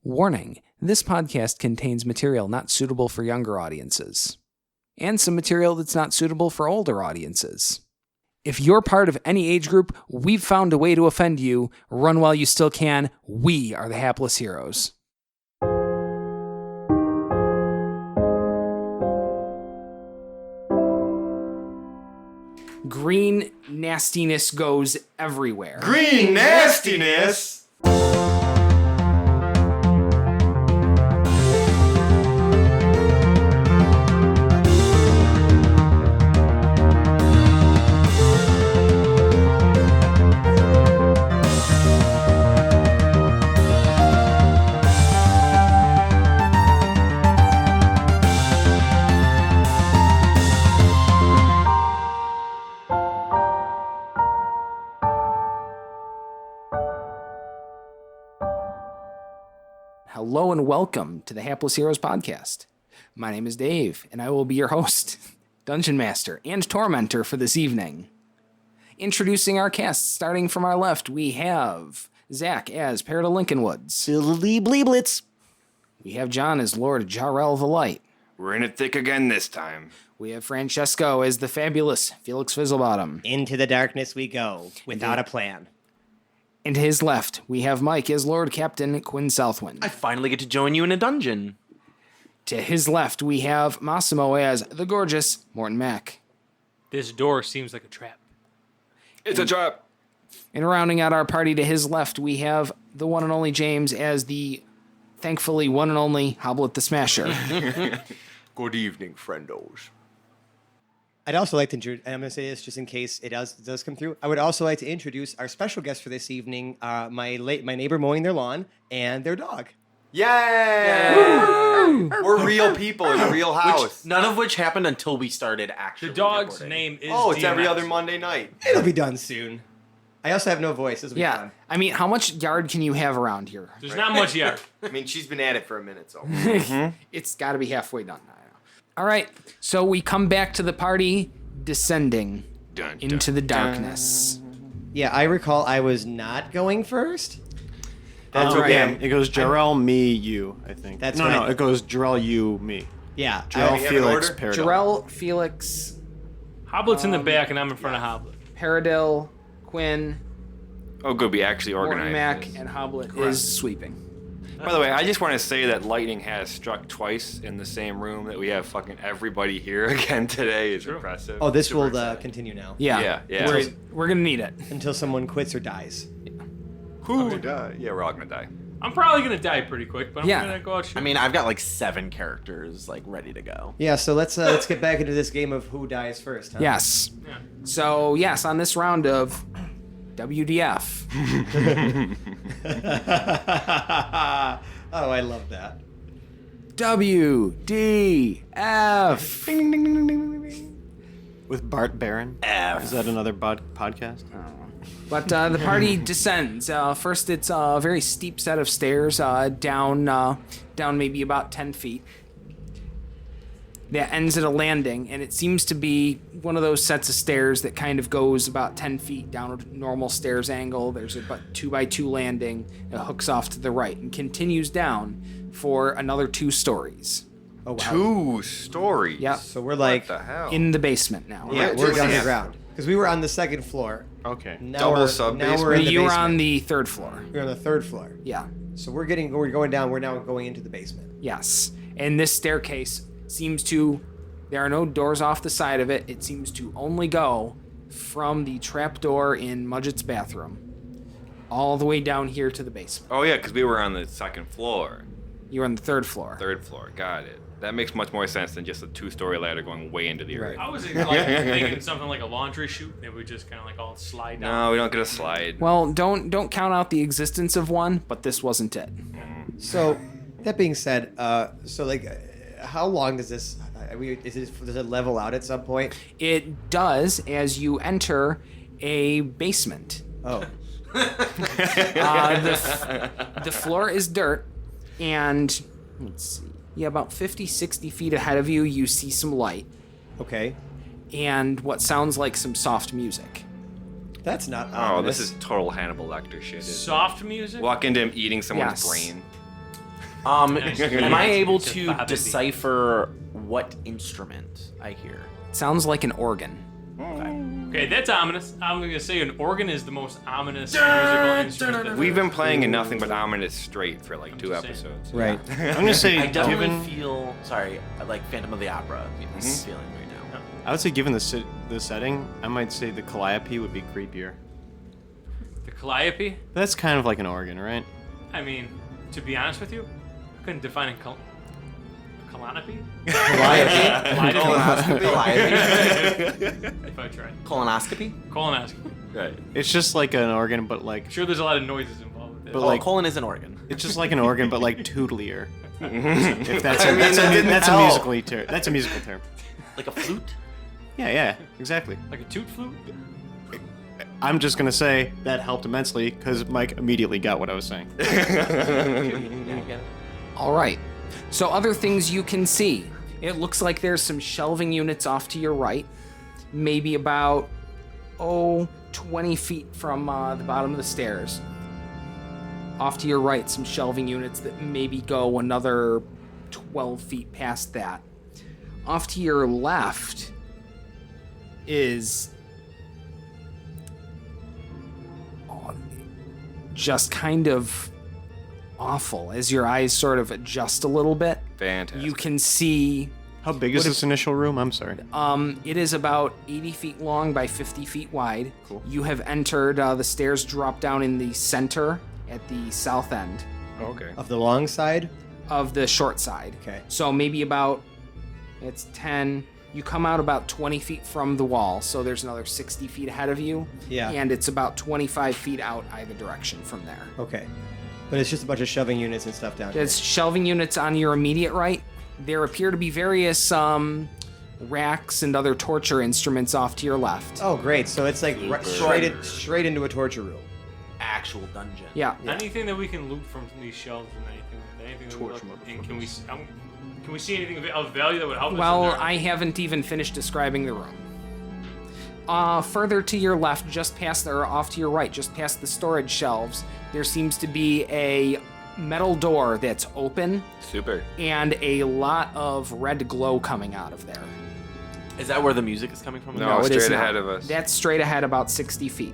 Warning, this podcast contains material not suitable for younger audiences, and some material that's not suitable for older audiences. If you're part of any age group, we've found a way to offend you. Run while you still can. We are the hapless heroes. Green nastiness goes everywhere. Green nastiness? Hello and welcome to the Hapless Heroes podcast. My name is Dave, and I will be your host, Dungeon Master, and Tormentor for this evening. Introducing our cast, starting from our left, we have Zach as Parrot of Lincolnwoods. Fiddly bleeblets. We have John as Lord Jarrell the Light. We're in it thick again this time. We have Francesco as the fabulous Felix Fizzlebottom. Into the darkness we go, without a plan. And to his left, we have Mike as Lord Captain Quinn Southwind. I finally get to join you in a dungeon. To his left, we have Massimo as the gorgeous Morton Mack. This door seems like a trap. It's a trap. And rounding out our party to his left, we have the one and only James as the, thankfully, one and only Hoblet the Smasher. Good evening, friendos. I'd also like to introduce, and I'm going to say this just in case it does come through. I would also like to introduce our special guest for this evening, my neighbor mowing their lawn and their dog. Yay! We're real people in a real house. None of which happened until we started actually The dog's recording. name is It's every DMX. other Monday night. It'll be done soon. I also have no voice. This will be Yeah, fun. I mean, how much yard can you have around here? There's not much yet. I mean, she's been at it for a minute, so. It's got to be halfway done now. All right, so we come back to the party, descending Dun, into the darkness. Yeah, I recall I was not going first. That's Right. okay. It goes Jarrell, me, you, I think. That's no, right. it goes Jarrell, you, me. Yeah. Jarrell, we have an Felix, order? Peridot. Jarrell, Felix, Hoblet's in the back, and I'm in front of Hoblet. Paradil, Quinn, Oh, good. We actually Morton organized Mack, this. and Hoblet is sweeping. By the way, I just want to say that lightning has struck twice in the same room that we have fucking everybody here again today. Is impressive. Oh, this Super will exciting. continue now. Yeah, Yeah. We're gonna need it. Until someone quits or dies. Who died? Yeah, we're all gonna die. I'm probably gonna die pretty quick, but I'm Yeah. gonna go out. I mean, I've got like 7 characters like ready to go. Yeah, so let's get back into this game of who dies first, huh? Yes. Yeah. So yes, on this round of WDF, Oh, I love that. WDF. With Bart Barron. Is that another podcast? But the party descends. First, it's a very steep set of stairs down maybe about 10 feet. That ends at a landing, and it seems to be one of those sets of stairs that kind of goes about 10 feet down a normal stairs angle. There's a 2x2 landing that hooks off to the right and continues down for another 2 stories. Oh, wow. 2 stories. Yep. So we're like What the hell? In the basement now. Yeah, Right, we're just- down the yeah. ground. Because we were on the second floor. Okay. Now Double we're, sub-basement? Now we're in the You were basement. on the 3rd floor. We're on the 3rd floor. Yeah. So we're going down. We're now going into the basement. Yes. And this staircase seems to, there are no doors off the side of it. It seems to only go from the trapdoor in Mudgett's bathroom all the way down here to the basement. Oh yeah, because we were on the 2nd floor, You're on the 3rd floor. 3rd floor. Got it. That makes much more sense than just a 2-story ladder going way into the earth. I was thinking something like a laundry chute. They would just kind of like all slide down. No, we don't get a slide. Well, don't count out the existence of one, but this wasn't it. So that being said, how long does this? Does it level out at some point? It does as you enter a basement. Oh, The floor is dirt, and let's see. Yeah, about 50, 60 feet ahead of you, you see some light okay. and what sounds like some soft music. That's not. Oh, ominous. this is total Hannibal Lecter shit. Isn't Soft music. it? Walk into him eating someone's Yes. brain. Am I able Just to Bobby. decipher what instrument I hear? Sounds like an organ. Okay, that's ominous. I'm gonna say an organ is the most ominous musical instrument. that We've been playing in nothing but ominous straight for like 2 just saying. episodes. Right. I'm gonna say, I definitely given feel like Phantom of the Opera feeling right now. I would say, given the setting, I might say the calliope would be creepier. The calliope? That's kind of like an organ, right? I mean, to be honest with you, I couldn't define a calliope. Colonoscopy? If I tried. Colonoscopy? Colonoscopy. Right. It's just like an organ, but like, I'm sure there's a lot of noises involved with it. But Oh, like- colon is an organ. it's just like an organ, but like tootlier. If that's I mean, that didn't that's a help. musically term. That's a musical term. Like a flute? Yeah, exactly. Like a toot flute? I'm just gonna say that helped immensely because Mike immediately got what I was saying. Yeah, I get it. All right. So other things you can see. It looks like there's some shelving units off to your right, maybe about 20 feet from the bottom of the stairs. Off to your right, some shelving units that maybe go another 12 feet past that. Off to your left is just kind of awful as your eyes sort of adjust a little bit. Fantastic. You can see How big is this initial room? I'm sorry. it is about 80 feet long by 50 feet wide. Cool. You have entered, the stairs drop down in the center at the south end Okay. Of the long side. of the short side. Okay. So maybe about, it's 10, you come out about 20 feet from the wall, so there's another 60 feet ahead of you. Yeah. And it's about 25 feet out either direction from there. Okay. But it's just a bunch of shoving units and stuff down There's shelving units on your immediate right. There appear to be various racks and other torture instruments off to your left. here. Oh, great. So it's like straight into a torture room. Actual dungeon. Yeah. Anything that we can loot from these shelves and anything like that. Anything that we Torch look, and can we see anything of value that would help us? Well, in there? I haven't even finished describing the room. Further to your left, just past, or off to your right, just past the storage shelves, there seems to be a metal door that's open Super. and a lot of red glow coming out of there. Is that where the music is coming from? No, it is straight not. ahead of us. That's straight ahead about 60 feet.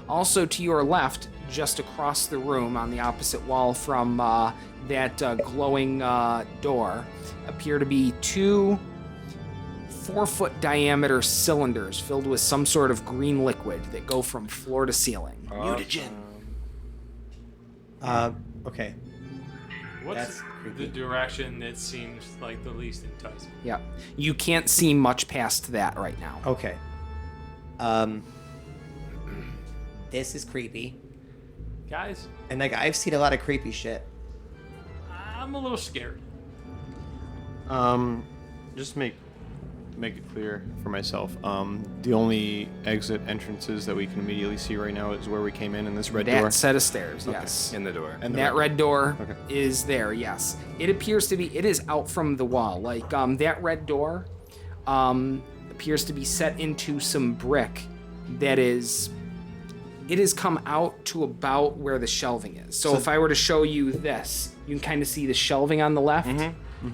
Also to your left, just across the room on the opposite wall from that glowing door, appear to be two 4-foot diameter cylinders filled with some sort of green liquid that go from floor to ceiling. Mutagen. Okay. What's that's the creepy. direction that seems like the least enticing? Yeah. You can't see much past that right now. Okay. This is creepy. Guys, And like I've seen a lot of creepy shit. I'm a little scared. Just make it clear for myself. The only exit entrances that we can immediately see right now is where we came in this red That door. set of stairs, yes. In the door. And the That red door Okay. is there, yes. It appears to be, it is out from the wall. Like, that red door appears to be set into some brick that is, it has come out to about where the shelving is. So if I were to show you this, you can kind of see the shelving on the left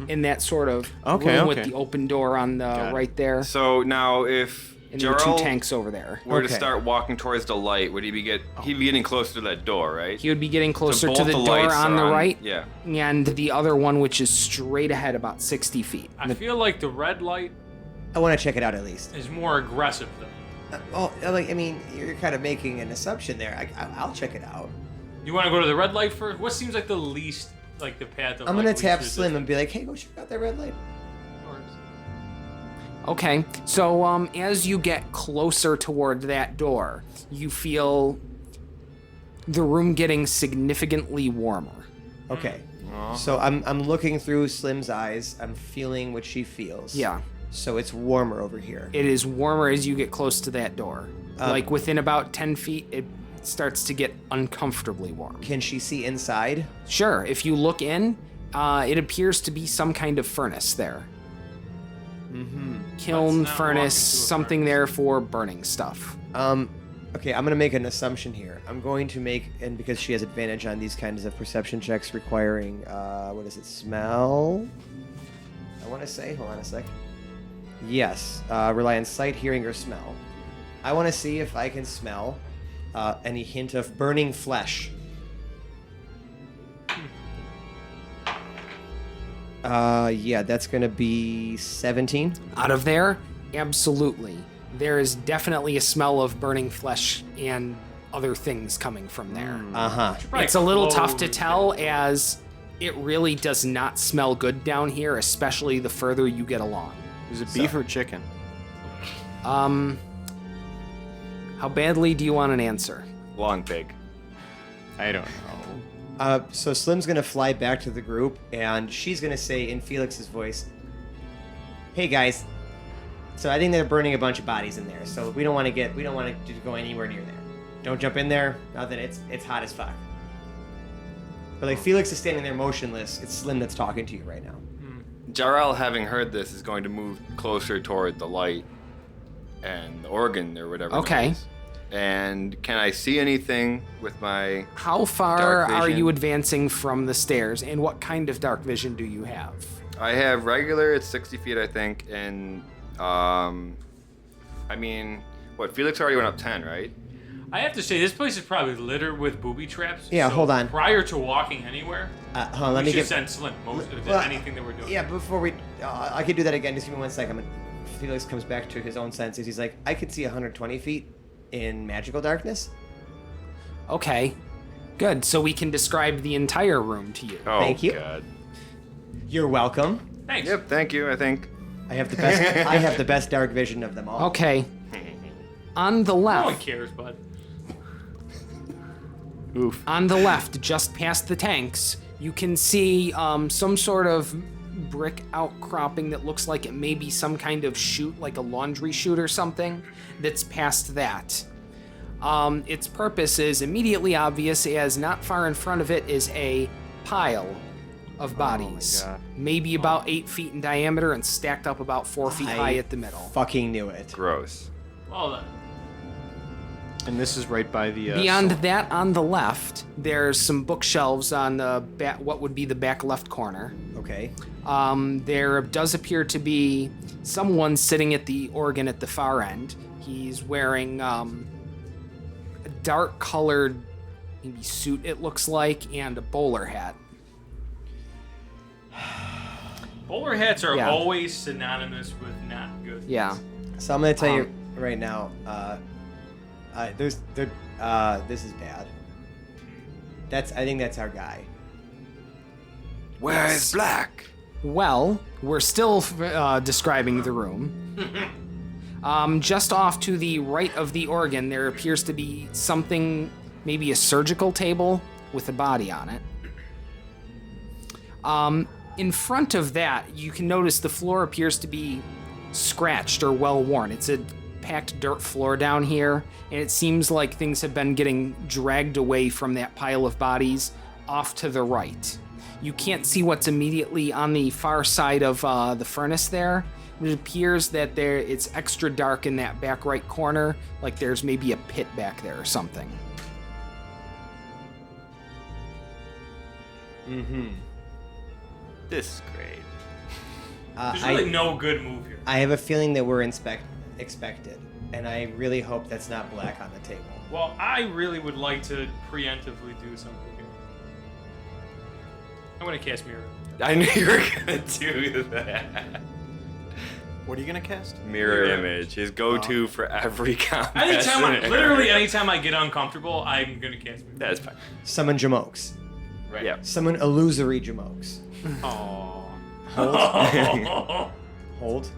in that sort of room with okay. the open door on the right there. So now, if And there are two Jarl tanks over there. were to Okay. start walking towards the light, would he'd be getting closer to that door, right? He would be getting closer both to the the door lights on the are on- right, yeah. and the other one, which is straight ahead about 60 feet. I feel like the red light I want to check it out at least. is more aggressive though. Like I mean, you're kind of making an assumption there. I'll check it out. You want to go to the red light first? What seems like the least, like the path of I'm like, gonna least tap resistance? Slim and be like, "Hey, go check out that red light." Okay, so as you get closer toward that door, you feel the room getting significantly warmer. Okay. So I'm looking through Slim's eyes. I'm feeling what she feels. Yeah, So it's warmer over here. it is warmer as you get close to that door. Like within about 10 feet, it starts to get uncomfortably warm. Can she see inside? Sure, if you look in, it appears to be some kind of furnace there. Kiln, Let's not walk furnace, into a something furnace. there for burning stuff. Okay, I'm going to make an assumption here. I'm going to make, and because she has advantage on these kinds of perception checks requiring, what is it, smell? I want to say, hold on a sec. Yes, rely on sight, hearing, or smell. I want to see if I can smell any hint of burning flesh. Yeah, that's going to be 17. Out of there, absolutely. There is definitely a smell of burning flesh and other things coming from there. Uh-huh. It's a little tough to tell as it really does not smell good down here, especially the further you get along. Is it beef or chicken? How badly do you want an answer? Long pig. I don't know. So Slim's going to fly back to the group, and she's going to say in Felix's voice, "Hey guys, so I think they're burning a bunch of bodies in there. So we don't want to go anywhere near there. Don't jump in there. Now that it's hot as fuck." But like Felix is standing there motionless. It's Slim that's talking to you right now. Jarrell, having heard this, is going to move closer toward the light and the organ or whatever. Okay. It is. And can I see anything with my... How far Dark are vision. you advancing from the stairs, and what kind of dark vision do you have? I have regular, it's 60 feet, I think, and, I mean, what, Felix already went up 10, right? I have to say, this place is probably littered with booby traps. Yeah, so hold on. Prior to walking anywhere, Hold on, let we me should get send Slim most of Well, anything that we're doing. Yeah, before we, I could do that again. Just give me 1 second. Felix comes back to his own senses. He's like, I could see 120 feet in magical darkness. Okay, good. So we can describe the entire room to you. Oh, Thank you. God. You're welcome. Thanks. Yep, thank you, I think. I have the best. I have the best dark vision of them all. Okay. On the No left, one cares, bud. Oof. on the left, just past the tanks, you can see some sort of brick outcropping that looks like it may be some kind of chute, like a laundry chute or something, that's past that. Its purpose is immediately obvious, as not far in front of it is a pile of bodies. God. Maybe about 8 feet in diameter and stacked up about 4 feet high at the middle. Fucking knew it. Gross. Well then. And this is right by the... Beyond that, on the left, there's some bookshelves on the back, what would be the back left corner. Okay. There does appear to be someone sitting at the organ at the far end. He's wearing a dark-colored maybe suit, it looks like, and a bowler hat. Bowler hats are Yeah. always synonymous with not good. Yeah. So I'm gonna tell you right now. This is bad. I think that's our guy. Where is Black? Well, we're still describing the room. Just off to the right of the organ, there appears to be something, maybe a surgical table with a body on it. In front of that, you can notice the floor appears to be scratched or well worn. It's a packed dirt floor down here, and it seems like things have been getting dragged away from that pile of bodies off to the right. You can't see what's immediately on the far side of the furnace there. It appears that it's extra dark in that back right corner, like there's maybe a pit back there or something. Mm-hmm. This is great. There's really no good move here. I have a feeling that we're expected, and I really hope that's not Black on the table. Well, I really would like to preemptively do something here. I'm gonna cast Mirror. I knew you were going to do that. What are you going to cast? Mirror image, his go-to for every combat Literally anytime I get uncomfortable, I'm gonna cast Mirror. That's fine. Summon Jamokes. Right. Yep. Summon illusory Jamokes. Aww. Hold.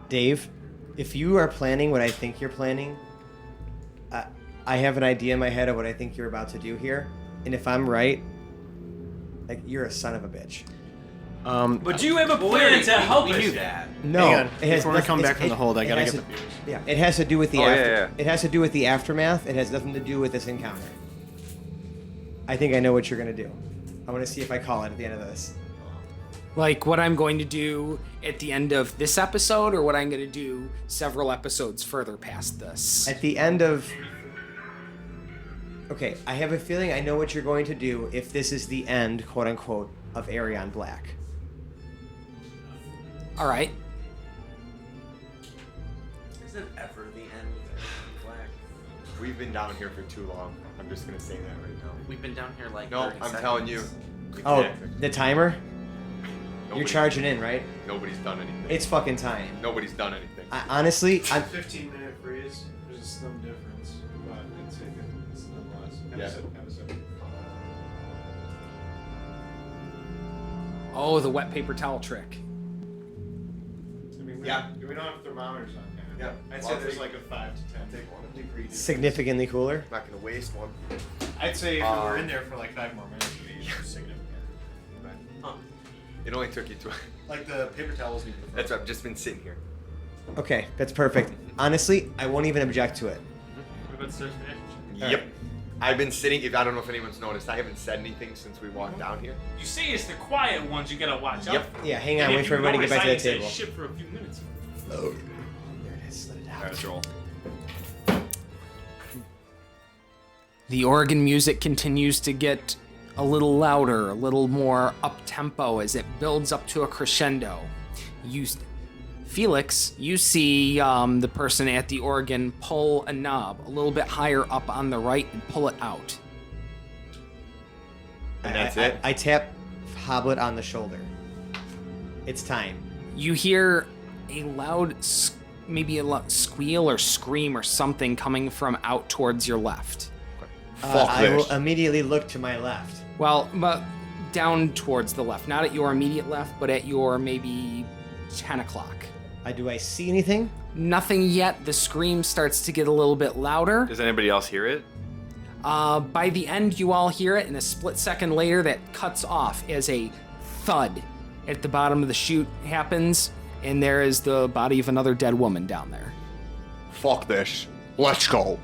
Dave, if you are planning what I think you're planning, I have an idea in my head of what I think you're about to do here, and if I'm right, like, you're a son of a bitch. But you have a plan to help us. We knew that. No, Hang on. it has Before I come back from the hold, I gotta has get to- the views. Yeah, it has to do with the Oh, after. yeah. It has to do with the aftermath. It has nothing to do with this encounter. I think I know what you're gonna do. I want to see if I call it at the end of this. Like what I'm going to do at the end of this episode, or what I'm going to do several episodes further past this. At the end of Okay, I have a feeling I know what you're going to do if this is the end, quote unquote, of Arion Black. All right. Is it ever the end of Black? We've been down here for too long. I'm just gonna say that right now. We've been down here like. No, 30 I'm seconds. telling you. Oh, Exactly. the timer? You're Nobody- charging in, right? Nobody's done anything. It's fucking time. Nobody's done anything. Honestly, I'm... 15-minute freeze. There's a slim difference, but it's nonetheless. Yeah. Oh, the wet paper towel trick. I mean, Yeah. we don't have thermometers on hand. Yeah. I'd Well, say I'll there's take- like a 5 to 10 degree difference. significantly cooler. I'm not gonna waste one. I'd say if we were in there for like 5 more minutes, it'd be significant. It only took you to. Like the paper towels need to. That's what I've just been sitting here. Okay, that's perfect. Honestly, I won't even object to it. What about the search match? Yep. I've been sitting. If I don't know if anyone's noticed, I haven't said anything since we walked down here. You say it's the quiet ones you gotta watch out for. Yeah, hang on, And wait if for you everybody to get back to the notice I table. ain't said shit for a few minutes. There it is, let it out. Let's roll. The organ music continues to get a little louder, a little more up-tempo as it builds up to a crescendo. Felix, you see the person at the organ pull a knob a little bit higher up on the right and pull it out. And that's I it. I tap Hoblet on the shoulder. It's time. You hear a loud, maybe a squeal or scream or something coming from out towards your left. Fuck I will this. immediately look to my left. Well, but down towards the left, not at your immediate left, but at your maybe 10 o'clock. Do I see anything? Nothing yet. The scream starts to get a little bit louder. Does anybody else hear it? By the end, you all hear it, and a split second later, that cuts off as a thud at the bottom of the chute happens, and there is the body of another dead woman down there. Fuck this. Let's go.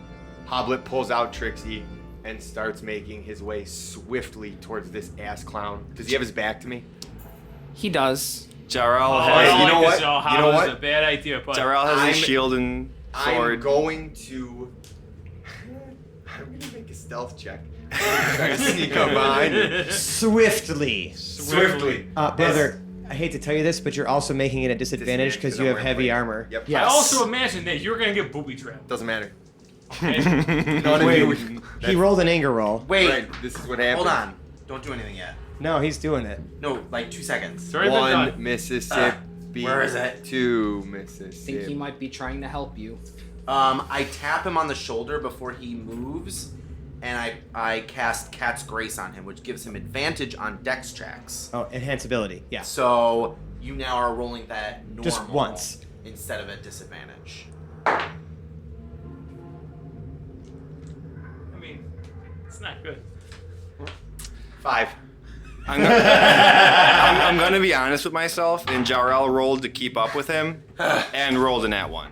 Hoblet pulls out Trixie and starts making his way swiftly towards this ass clown. Does he have his back to me? He does. Jarrell Oh, I has. don't you like know this, what? y'all. You know How what? is a bad idea, but Jarrell has I'm- his shield and sword. I'm going to make a stealth check. Try to sneak up behind him. Swiftly. Swiftly. Brother, I hate to tell you this, but you're also making it a disadvantage because you I'm have wearing heavy plate. armor. Yep. Yeah. I also imagine that you're gonna get booby trapped. Doesn't matter. Okay? None of you. He rolled an anger roll. Wait. Right, this is what happens. Hold on. Don't do anything yet. No, he's doing it. No, like 2 seconds. It's already been 1 done. Mississippi. Where is it? 2 I think he Mississippi. might be trying to help you. I tap him on the shoulder before he moves, and I cast Cat's Grace on him, which gives him advantage on Dex checks. Oh, enhanceability. Yeah. So you now are rolling that normal Just once. instead of at disadvantage. I mean, it's not good. 5. I'm gonna be honest with myself, and Jarrell rolled to keep up with him, and rolled a nat 1.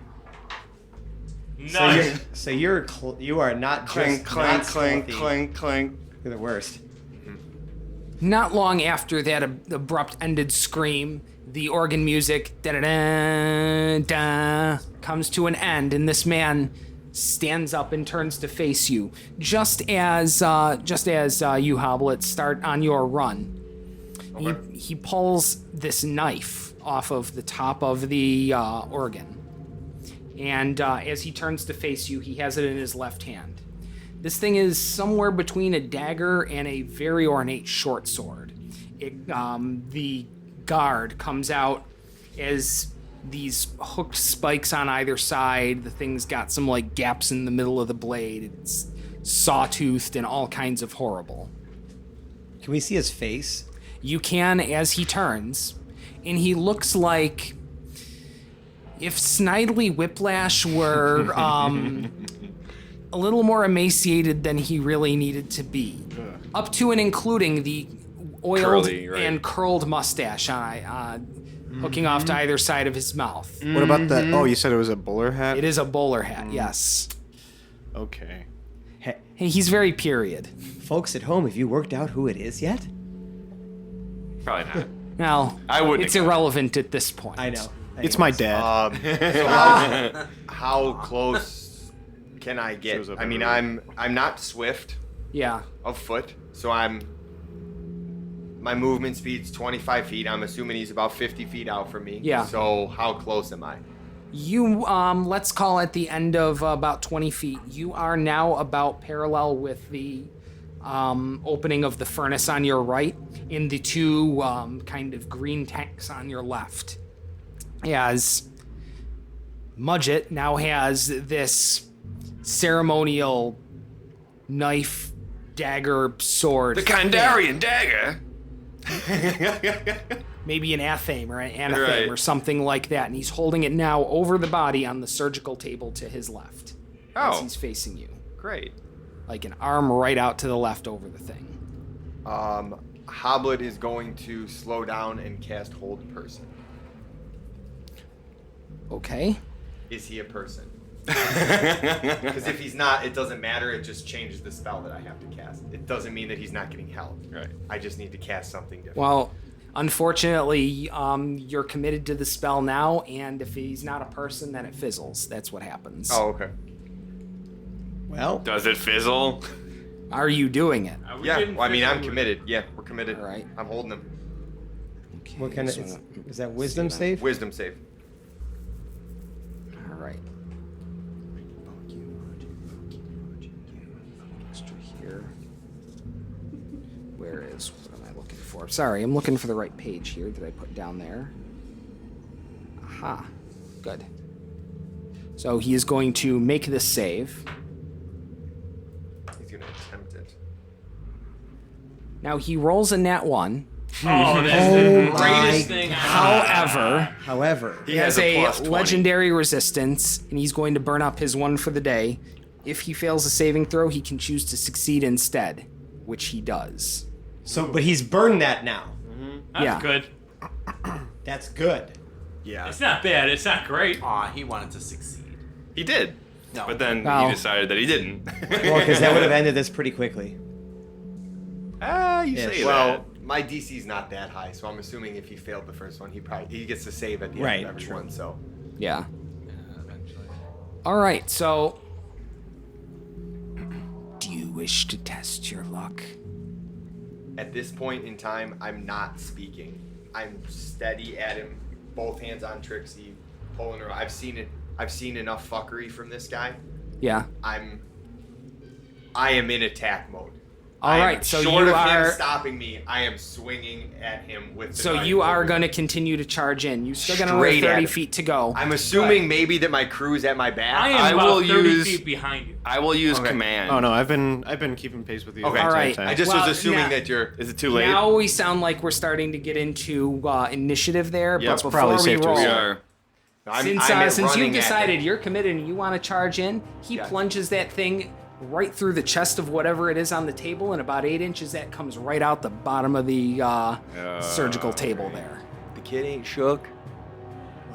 Nice. You are not Clink, just clink, not clink, stealthy. clink, clink. You're the worst. Not long after that abrupt ended scream, the organ music da-da-da-da, comes to an end, and this man stands up and turns to face you, just as you, Hoblet, start on your run. He pulls this knife off of the top of the organ, and as he turns to face you, he has it in his left hand. This thing is somewhere between a dagger and a very ornate short sword. The guard comes out as these hooked spikes on either side. The thing's got some like gaps in the middle of the blade. It's sawtoothed and all kinds of horrible. Can we see his face? You can as he turns, and he looks like if Snidely Whiplash were a little more emaciated than he really needed to be. Up to and including the oiled Curly, right. and curled mustache hooking off to either side of his mouth. What about that? Oh, you said it was a bowler hat? It is a bowler hat, yes. Okay. Hey, Hey, he's very period. folks at home, have you worked out who it is yet? Probably not. Now, I wouldn't it's have guessed. irrelevant at this point. I know. It's my dad. So how close can I get? Shows up I mean, everywhere. I'm not swift Yeah. of foot, so my movement speed's 25 feet. I'm assuming he's about 50 feet out from me. Yeah. So how close am I? You, let's call it the end of about 20 feet. You are now about parallel with the opening of the furnace on your right and the two kind of green tanks on your left. As Mudgett now has this ceremonial knife, dagger, sword. The Kandarian dagger. Maybe an athame or an anathame Right. or something like that. And he's holding it now over the body on the surgical table to his left. As Oh. he's facing you. Great. Like an arm right out to the left over the thing. Hoblet is going to slow down and cast Hold Person. Okay. Is he a person? Because if he's not, it doesn't matter. It just changes the spell that I have to cast. It doesn't mean that he's not getting held. Right. I just need to cast something different. Well, unfortunately, you're committed to the spell now, and if he's not a person, then it fizzles. That's what happens. Oh, okay. Well, Does it fizzle? Are you doing it? Are we Yeah. getting Well, I mean, I'm physical? committed. Yeah, we're committed. All right. I'm holding him. Okay, what kind of so is that wisdom save? Wisdom save. All right. Extra here. Where is? What am I looking for? Sorry, I'm looking for the right page here that I put down there. Aha. Good. So he is going to make this save. He's gonna attempt it. Now he rolls a nat 1. Oh, that's Oh the my greatest thing. However, However, he has a plus 20. legendary resistance, and he's going to burn up his 1 for the day. If he fails a saving throw, he can choose to succeed instead, which he does. but he's burned that now. That's Yeah. good. That's good. Yeah. It's not bad. It's not great. Aw, he wanted to succeed. He did. No. But then Well- he decided that he didn't. Well, because that would have ended this pretty quickly. You say Well, that. my DC's not that high, so I'm assuming if he failed the first one, he gets to save at the end Right, of every true. one. So Yeah. All right, so. Do you wish to test your luck? at this point in time, I'm not speaking. I'm steady at him, both hands on Trixie, pulling her. I've seen it. I've seen enough fuckery from this guy. Yeah. I am in attack mode. All right, so short you of are. him stopping me, I am swinging at him with. The So knife you are over going to the- continue to charge in. You still got another Straight at 30 him. feet to go. I'm assuming maybe that my crew's at my back. I am I about will 30 use- feet behind you. I will use Okay. command. Oh no, I've been keeping pace with you. Okay. the entire Alright. time. I just Well, was assuming now- that you're. Is it too late? Now we sound like we're starting to get into initiative there, Yeah, but it's before probably we safe to roll, we are. since you've running at decided him. you're committed and you want to charge in, he Yeah. plunges that thing right through the chest of whatever it is on the table, and about 8 inches that comes right out the bottom of the surgical table there. The kid ain't shook.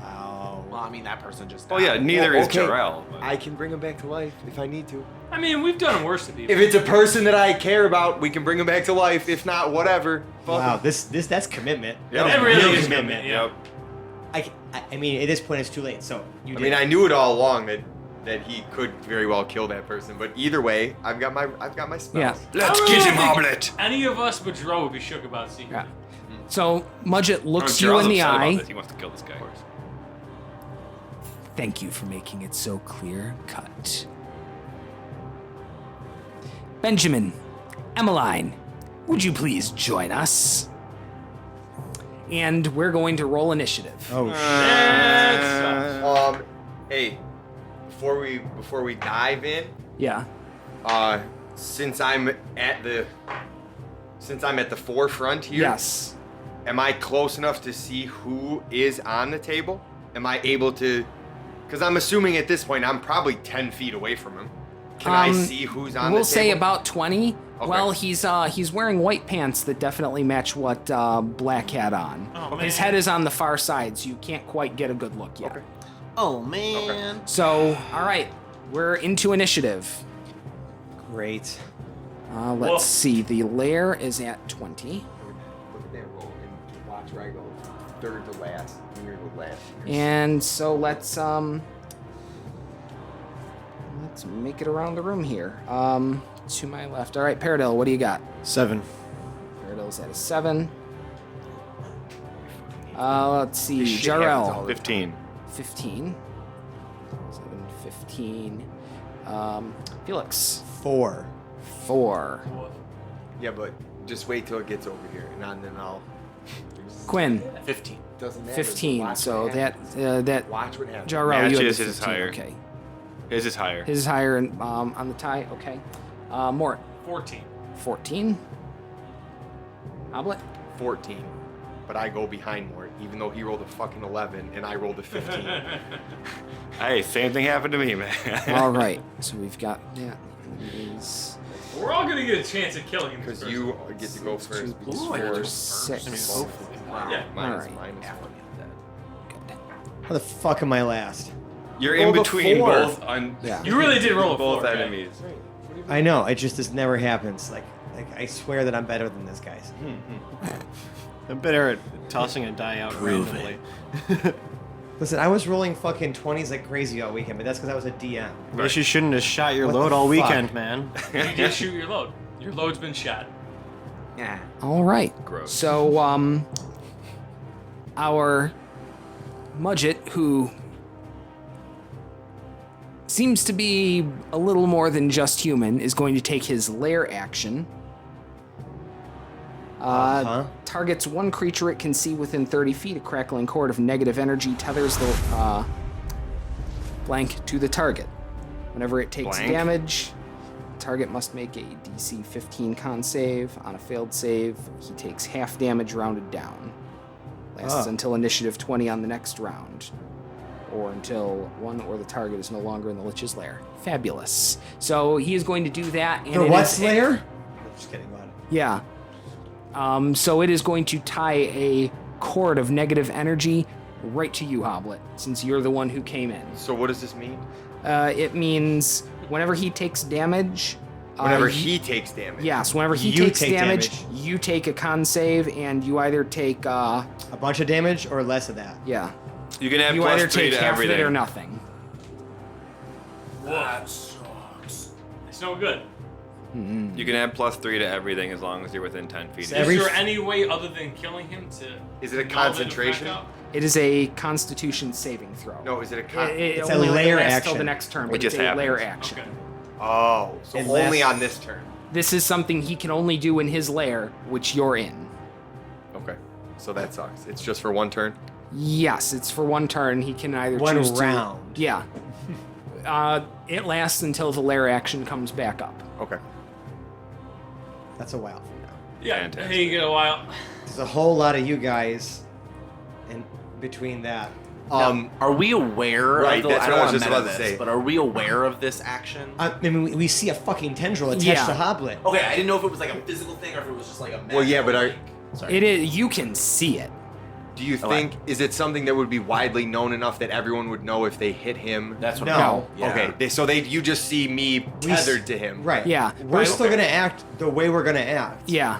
Wow. Well, I mean, that person just. Well, yeah, neither Well, is okay. Jarrell. but- I can bring him back to life if I need to. I mean, we've done worse to people. If it's a person that I care about, we can bring him back to life. If not, whatever. Fuck Wow, him. that's commitment. Yep. That That really real is commitment. Yeah. Yep. I mean, at this point, it's too late. So you. I mean, I knew it all along that he could very well kill that person. But either way, I've got my spells. Yeah. Let's I get don't him, think Hoblet. Any of us but Dro would be shook about seeing Yeah. that. So Mudgett looks Oh, you Jarrell's in the upset about eye. this. He wants to kill this guy. Thank you for making it so clear cut. Benjamin, Emmeline, would you please join us? And we're going to roll initiative. Oh Hey, before we dive in, Yeah. since I'm at the forefront here, Yes. am I close enough to see who is on the table? Am I able to? Because I'm assuming at this point I'm probably 10 feet away from him. Can I see who's on the table? We'll say about 20. Okay. Well, he's wearing white pants that definitely match what Black had on. Oh, His man. head is on the far side, so you can't quite get a good look yet. Okay. Oh man. So, all right, we're into initiative. great. Let's Whoa. see. The lair is at 20. Look at that roll and watch where I go third to last. And you're the last. And so let's Let's make it around the room here. To my left. All right, Paradil, what do you got? 7. Paradil's at a 7. Let's see. This shit happens all Jarrell. the 15. 15. 7, 15. Felix. 4. 4. Yeah, but just wait till it gets over here, and then I'll. Quinn. 15. Doesn't matter. 15. Watch So what happens. that Watch what happens. Jarrell, you had Matches, the his is 15. higher. Okay. His is higher. His is higher on the tie. Okay. Mort. 14. 14. Hoblet. 14. But I go behind Mort, even though he rolled a fucking 11 and I rolled a 15. Hey, same thing happened to me, man. All right. So we've got that. Is We're all gonna get a chance at killing him. Because this you person. get to go first. Ooh, because I you're get 6. Yeah. minus Alright. minus one. Good. How the fuck am I last? You're Roll in the between 4. both on Yeah. You really did roll a both 4, right? enemies. I know. It just this never happens. Like I swear that I'm better than this guys. I'm better at tossing a die out randomly. Listen, I was rolling fucking 20s like crazy all weekend, but that's because I was a DM. Guess you shouldn't have shot your What load the all fuck? weekend, man. You did shoot your load. Your load's been shot. Yeah. All right. Gross. So, our Mudgett, who seems to be a little more than just human, is going to take his lair action. Targets one creature it can see within 30 feet. A crackling cord of negative energy tethers the blank to the target. Whenever it takes Blank? damage, the target must make a DC 15 con save. On a failed save, he takes half damage rounded down. Lasts until initiative 20 on the next round, or until one or the target is no longer in the Lich's lair. Fabulous. So he is going to do that. And The it what is- Slayer? I'm just kidding. Go on. Yeah. So it is going to tie a cord of negative energy right to you, Hoblet, since you're the one who came in. So what does this mean? It means whenever he takes damage. Whenever you- he takes damage. Yes, whenever he You takes take damage, damage. you take a con save, and you either take, A bunch of damage or less of that. yeah, You can have you either plus 3 take to half of everything. it or nothing. That sucks. It's no good. You can add plus 3 to everything as long as you're within 10 feet. So of every Is each. there any way other than killing him to? Is it a null that concentration? effect out? It is a Constitution saving throw. No, is it a It's a only lair lasts till action. the next turn, but It just it's a lair happens. action. Okay. Oh, so It only lasts- on this turn. This is something he can only do in his lair, which you're in. Okay. So that sucks. It's just for one turn? Yes, it's for one turn. He can either One choose round. to. Yeah. It lasts until the lair action comes back up. Okay. That's a while from now. Yeah. Fantastic. Hey, you get a while. There's a whole lot of you guys, and between that, Are we aware Right, of the, that's I what don't I was want just to about to this, say. but are we aware of this action? I mean, we see a fucking tendril attached Yeah. to Hoblet. Okay, I didn't know if it was like a physical thing or if it was just like a magical, Well, yeah, but are- like- sorry. It is. You can see it. Do you think, is it something that would be widely known enough that everyone would know if they hit him? That's what No. Yeah. Okay, you just see me tethered to him. Right. Yeah. We're Right. still gonna act the way we're gonna act. Yeah.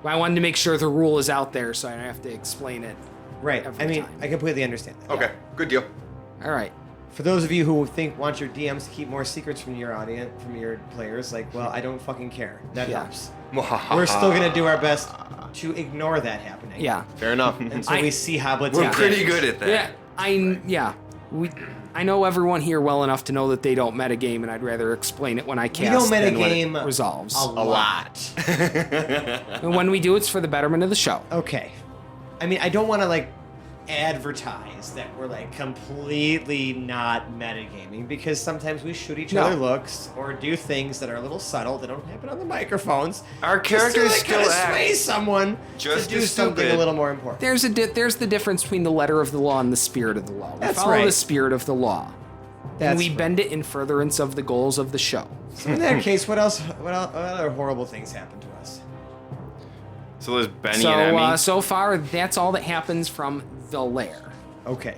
I wanted to make sure the rule is out there, so I don't have to explain it. Right. Every I mean, time. I completely understand that. Okay, good deal. All right. For those of you who want your DMs to keep more secrets from your audience, from your players, like, well, I don't fucking care. That Yeah. helps. We're still gonna do our best to ignore that happening. Yeah. Fair enough. And so I- we see Hoblet's We're damage. pretty good at that. Yeah. I know everyone here well enough to know that they don't metagame, and I'd rather explain it when I We cast don't than when metagame it resolves. a lot. And when we do, it's for the betterment of the show. Okay. I mean, I don't want to like advertise that we're like completely not metagaming because sometimes we shoot each No. other looks or do things that are a little subtle that don't happen on the microphones. Our just characters to, like, still kinda act sway someone just to do as something stupid. a little more important. There's the difference between the letter of the law and the spirit of the law. We That's follow right. the spirit of the law, That's and we right. bend it in furtherance of the goals of the show. So in that case, what else? What other horrible things happen to us? So there's Benny So and Emmy. so far, that's all that happens from the lair. Okay.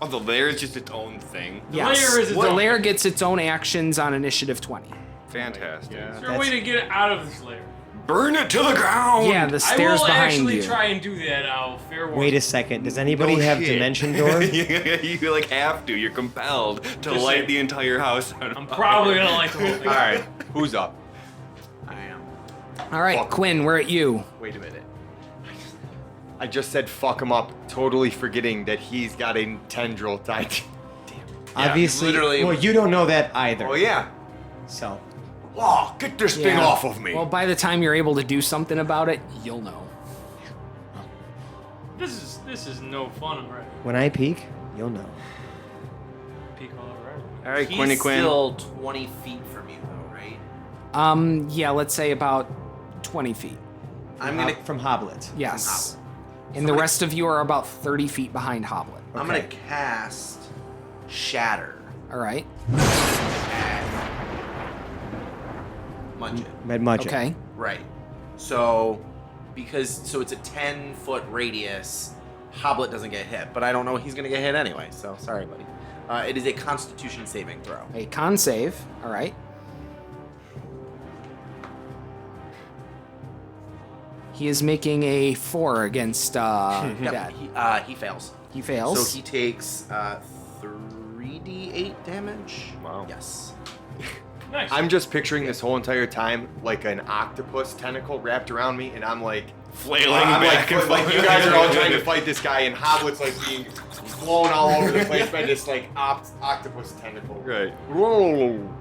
Oh, the lair is just its own thing. Yes, lair is its the own lair thing. gets its own actions on initiative 20. Fantastic. Is there a way to get out of this lair? Burn it to the ground. Yeah, the I stairs will behind actually you. try and do that. Fair warning. Wait a second. Does anybody No have shit. dimension door? You like have to. You're compelled to Just light saying. the entire house on I'm fire. probably gonna like the whole thing. All right, who's up? I am. All right, Fuck. Quinn, we're at you. Wait a minute. I just said fuck him up, totally forgetting that he's got a tendril tied. Damn. Obviously. literally- Well, you don't know that either. Oh yeah. So. Oh, get this thing Yeah. off of me. Well, by the time you're able to do something about it, you'll know. This is no fun already. When I peek, you'll know. Peak all over. All right, He's Quinny Quinn. still 20 feet from you, though, right? Yeah, let's say about 20 feet. I'm gonna From Hoblet. Yes. And the rest of you are about 30 feet behind Hoblet. I'm gonna cast Shatter All right. at Mudgett. Mudgett. Okay. Right. So, it's a 10-foot radius. Hoblet doesn't get hit, but I don't know he's gonna get hit anyway. So sorry, buddy. It is a Constitution saving throw. A con save. All right. He is making a 4 against that. He fails. He fails. So he takes 3d8 damage. Wow. Yes. Nice. I'm just picturing this whole entire time like an octopus tentacle wrapped around me, and I'm like Flailing I'm back and like forth. you guys are all trying to fight this guy, and Hoblet's like being blown all over the place by this like octopus tentacle. Right. Whoa.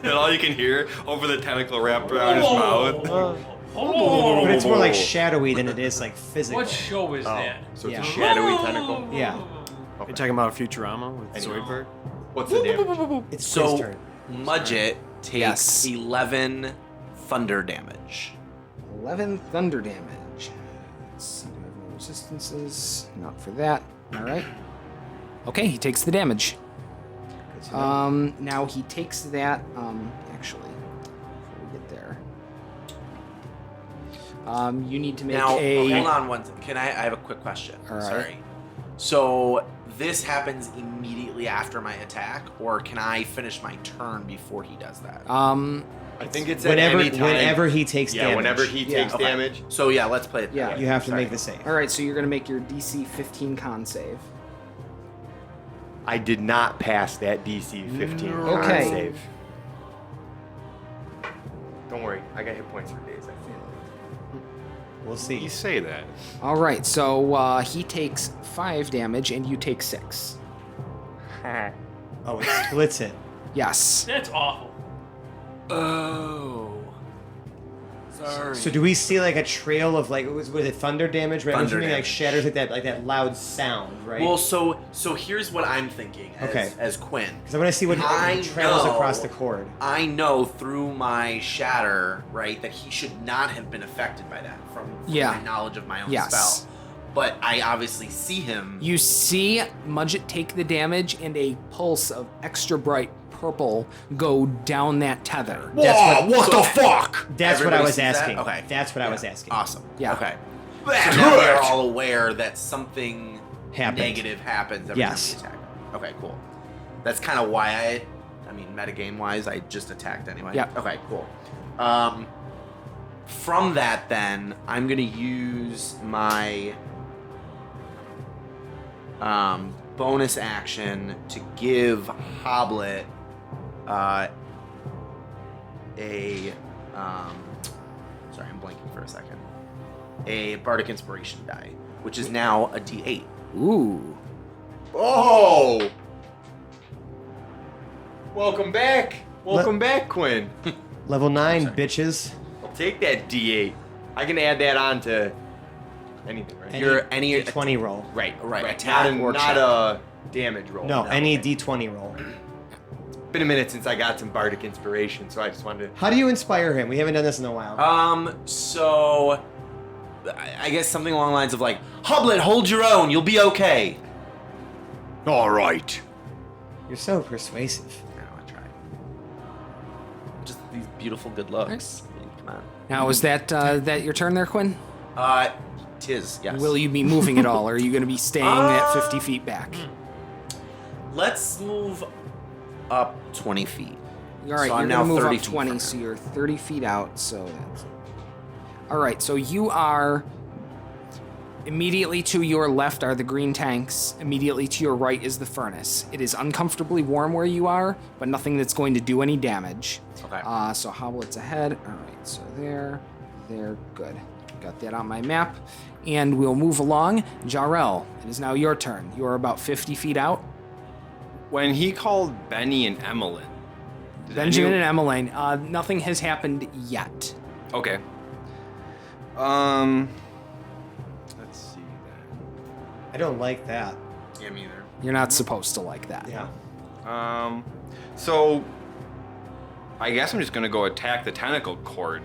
And all you can hear over the tentacle wrapped around his mouth. Oh. But it's more like shadowy than it is like physical. What show is that? So it's Yeah. a shadowy tentacle. Yeah. Are you talking about Futurama with Zoidberg? What's the damage? It's So his turn. Mudgett takes Yes. 11 thunder damage. 11 thunder damage. Let's see, do I have any resistances? Not for that. All right. Okay, he takes the damage. Good to know. Now he takes that. Actually, before we get there, you need to make Now, a. hold on one second. Can I have a quick question? All right. Sorry. So this happens immediately after my attack, or can I finish my turn before he does that? I think it's at Whenever any time. whenever he takes Yeah, damage. whenever he takes Okay. damage. So yeah, let's play it. Yeah. You have to Sorry. make the save. All right, so you're gonna make your DC 15 con save. I did not pass that DC 15 con Okay. save. Don't worry, I got hit points for days. I feel. We'll see. You say that. All right, so he takes 5 damage and you take 6. Oh, it splits it. Yes. That's awful. Oh. Sorry. So do we see like a trail of like was it thunder damage? Right? I'm Thunder assuming like damage. shatters like that loud sound, right? Well, so here's what I'm thinking as, Okay. as Quinn. Because I want to see what I travels know- across the cord. I know through my shatter, right, that he should not have been affected by that from Yeah. my knowledge of my own Yes. spell. But I obviously see him. You see Mudgett take the damage and a pulse of extra bright purple go down that tether. That's what the fuck? That's what I Everybody was sees that? asking. Okay. That's what I was asking. Awesome. Yeah. Okay. That's So now good. they're all aware that something Happened. negative happens every Yes. time we attack. Okay, cool. That's kind of why I mean, metagame wise, I just attacked anyway. Yeah. Okay, cool. From that, then, I'm going to use my bonus action to give Hoblet sorry, I'm blanking for a second. A Bardic Inspiration die, which is now a D8. Ooh. Oh! Welcome back. Welcome back, Quinn. Level 9, bitches. I'll take that D8. I can add that on to anything, right? Your any D20 roll. right, Not attack or check. a damage roll. No, any okay. D20 roll. Been a minute since I got some bardic inspiration, so I just wanted to. How do you inspire him? We haven't done this in a while. So I guess something along the lines of like, Hoblet, hold your own, you'll be okay. All right. You're so persuasive. No, I tried. Just these beautiful good looks. Nice. I mean, come on. Now, is that your turn there, Quinn? Tis, yes. Will you be moving at all, or are you going to be staying at 50 feet back? Let's move up 20 feet. All right, So I'm you're now going to move 30 up feet 20, from so him. you're 30 feet out, so that's All right, so you are immediately to your left are the green tanks. Immediately to your right is the furnace. It is uncomfortably warm where you are, but nothing that's going to do any damage. Okay. So Hoblet's ahead. All right, so there, good. Got that on my map. And we'll move along. Jarrell, it is now your turn. You are about 50 feet out. When he called Benny and Emmeline, did Benjamin any- and Emmeline, nothing has happened yet. Okay. Let's see then. I don't like that. Yeah, me either. You're not supposed to like that. Yeah. So I guess I'm just gonna go attack the tentacle cord.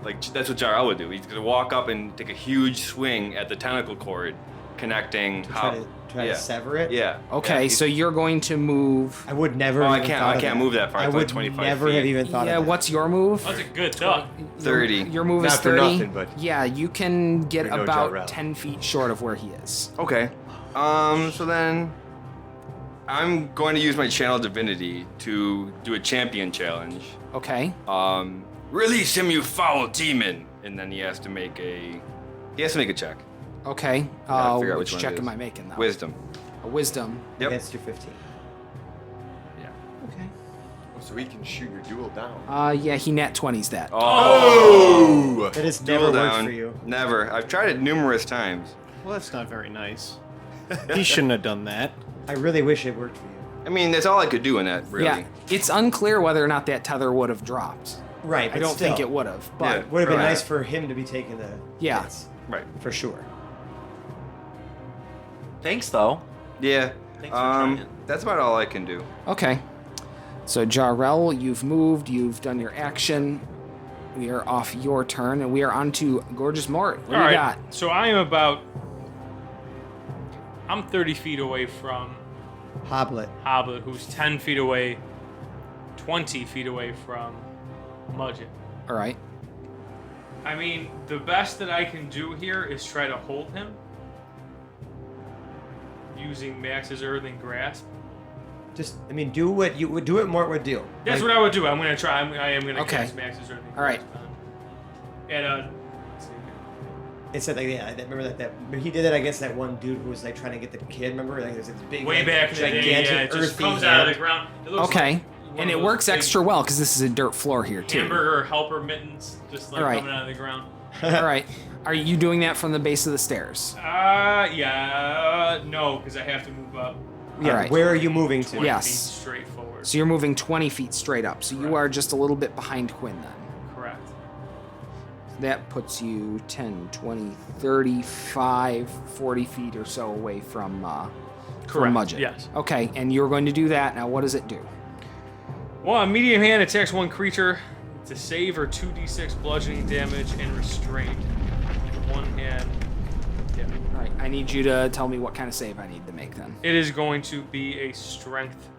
Like that's what Jarrell would do. He's gonna walk up and take a huge swing at the tentacle cord, connecting. Try to sever it. Yeah. Okay, Yeah, so you're going to move. I would never. Oh, I even can't- thought I of can't move that far. I It's like would 25 never feet. have even thought Yeah, of that. what's your move? That's a good thought. 30. Your move is Not for 30. nothing, but yeah, you can get we know about Jarrell. 10 feet short of where he is. Okay. So then I'm going to use my channel divinity to do a champion challenge. Okay. Release him, you foul demon! And then he has to make a check. Okay. Gotta figure out Which which one check it am is. I making now? Wisdom. A wisdom. Yep. Against your 15. Yeah. Okay. so he can shoot your duel down. Yeah, he nat 20s that. Oh! That has Duel never down. worked for you. Never. I've tried it numerous times. Well, that's not very nice. He shouldn't have done that. I really wish it worked for you. I mean, that's all I could do in that, really. Yeah, it's unclear whether or not that tether would have dropped. Right, I but don't still, think it would have, but Yeah. would have been Right. nice for him to be taking the Yeah. hits, Right. for sure. Thanks, though. Yeah. Thanks for trying. That's about all I can do. okay. So Jarrell, you've moved, you've done your action. We are off your turn, and we are on to Gorgeous Mort. What do All you right. got? So I'm 30 feet away from Hoblet. Hoblet, who's 10 feet away, 20 feet away from Mudgett. All right. I mean, the best that I can do here is try to hold him using Max's Earthing Grasp. Just, I mean, do what you would do. What Mort would do. That's what I would do. I'm gonna try. I am gonna Okay. cast Max's Earthing Grasp. All right. And let's see here. It said like, yeah, I remember that he did that against that one dude who was like trying to get the kid. Remember, like there's this big, Way like, back in the day, gigantic yeah, it just earthy comes out of the hand. ground. It looks Okay. like one And of it those works big extra well because this is a dirt floor here too. hamburger helper mittens, just like All right. coming out of the ground. All right. Are you doing that from the base of the stairs? Yeah, no, because I have to move up Yeah, All right. where are you moving to? 20 Yes. feet straight forward. So you're moving 20 feet straight up. So you Correct. are just a little bit behind Quinn then. Correct. That puts you 10, 20, 35, 40 feet or so away from Correct. Mudgett. Yes. Okay, and you're going to do that. Now, what does it do? Well, a medium hand attacks one creature to save or 2d6 bludgeoning damage and restrained. One hand. Yeah. All right, I need you to tell me what kind of save I need to make then. It is going to be a strength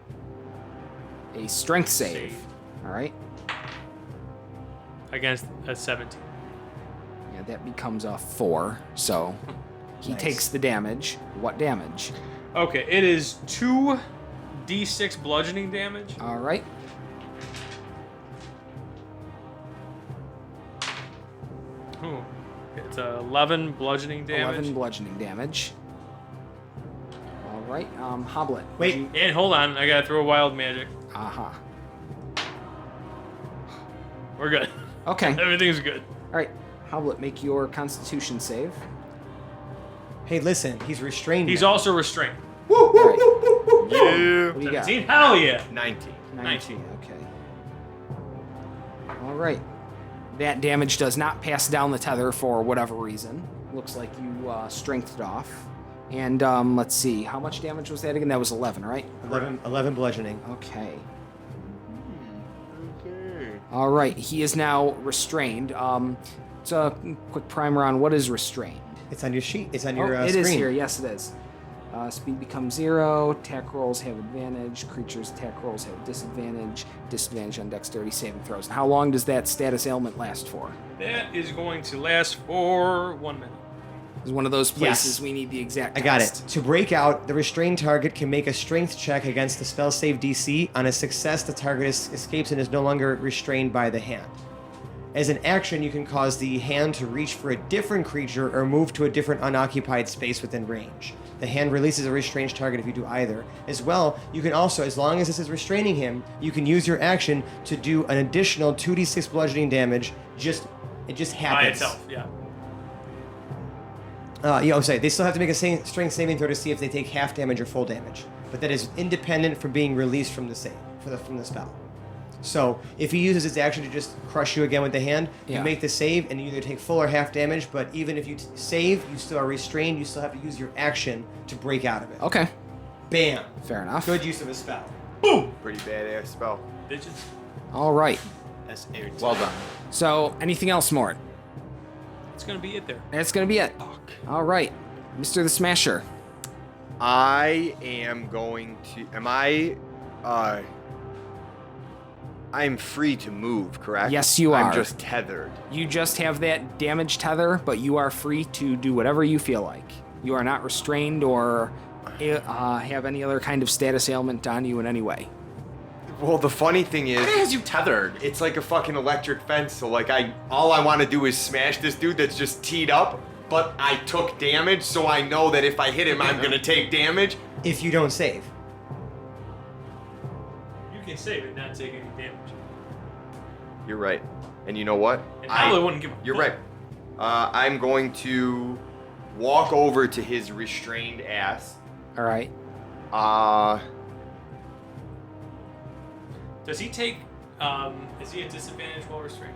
A strength save. save All right. against a 17. Yeah, that becomes a 4. So he Nice. takes the damage. What damage? Okay, it is 2d6 bludgeoning damage. All right. Ooh. It's 11 bludgeoning damage. 11 bludgeoning damage. All right. Hoblet. Wait, And hold on, I gotta throw a wild magic. Aha. We're good. Okay. Everything's good. All right. Hoblet, make your Constitution save. hey, listen, he's restrained. He's now. also restrained. All right. Yeah. What do you got? 17? Hell yeah. 19. 19. Okay. All right. That damage does not pass down the tether for whatever reason. Looks like you strengthed it off. And let's see. How much damage was that again? That was 11, right? 11 bludgeoning. Okay. Okay. All right. He is now restrained. So a quick primer on what is restrained. It's on your sheet. It's on Oh, your it screen. is here. Yes, it is. Speed becomes 0. Attack rolls have advantage. Creatures' attack rolls have disadvantage. Disadvantage on dexterity saving throws. And how long does that status ailment last for? That is going to last for 1 minute. This is one of those places Yes. we need the exact I got it. text. To break out, the restrained target can make a strength check against the spell save DC. On a success, the target escapes and is no longer restrained by the hand. As an action, you can cause the hand to reach for a different creature or move to a different unoccupied space within range. The hand releases a restrained target if you do either. As well, you can also, as long as this is restraining him, you can use your action to do an additional 2d6 bludgeoning damage. It just happens. By itself, yeah. Sorry. They still have to make a strength saving throw to see if they take half damage or full damage, but that is independent from being released from the from the spell. So if he uses his action to just crush you again with the hand, you make the save and you either take full or half damage. But even if you save, you still are restrained. You still have to use your action to break out of it. Okay. Bam. Fair enough. Good use of a spell. Boom! Pretty badass spell. Bitches. All right. That's airtight. Well done. So, anything else, Mort? It's gonna be it there. That's going to be it. All right. Mr. the Smasher. I am going to. I'm free to move, correct? Yes, you are. I'm just tethered. You just have that damage tether, but you are free to do whatever you feel like. You are not restrained or have any other kind of status ailment on you in any way. Well, the funny thing is, It has you tethered. it's like a fucking electric fence. So like, all I want to do is smash this dude that's just teed up. But I took damage, so I know that if I hit him, I'm gonna take damage. If you don't save. You can save it, not take any damage. You're right. And you know what? And I wouldn't give a You're fuck. right. I'm going to walk over to his restrained ass. All right. Does he take? Is he at disadvantage while restrained?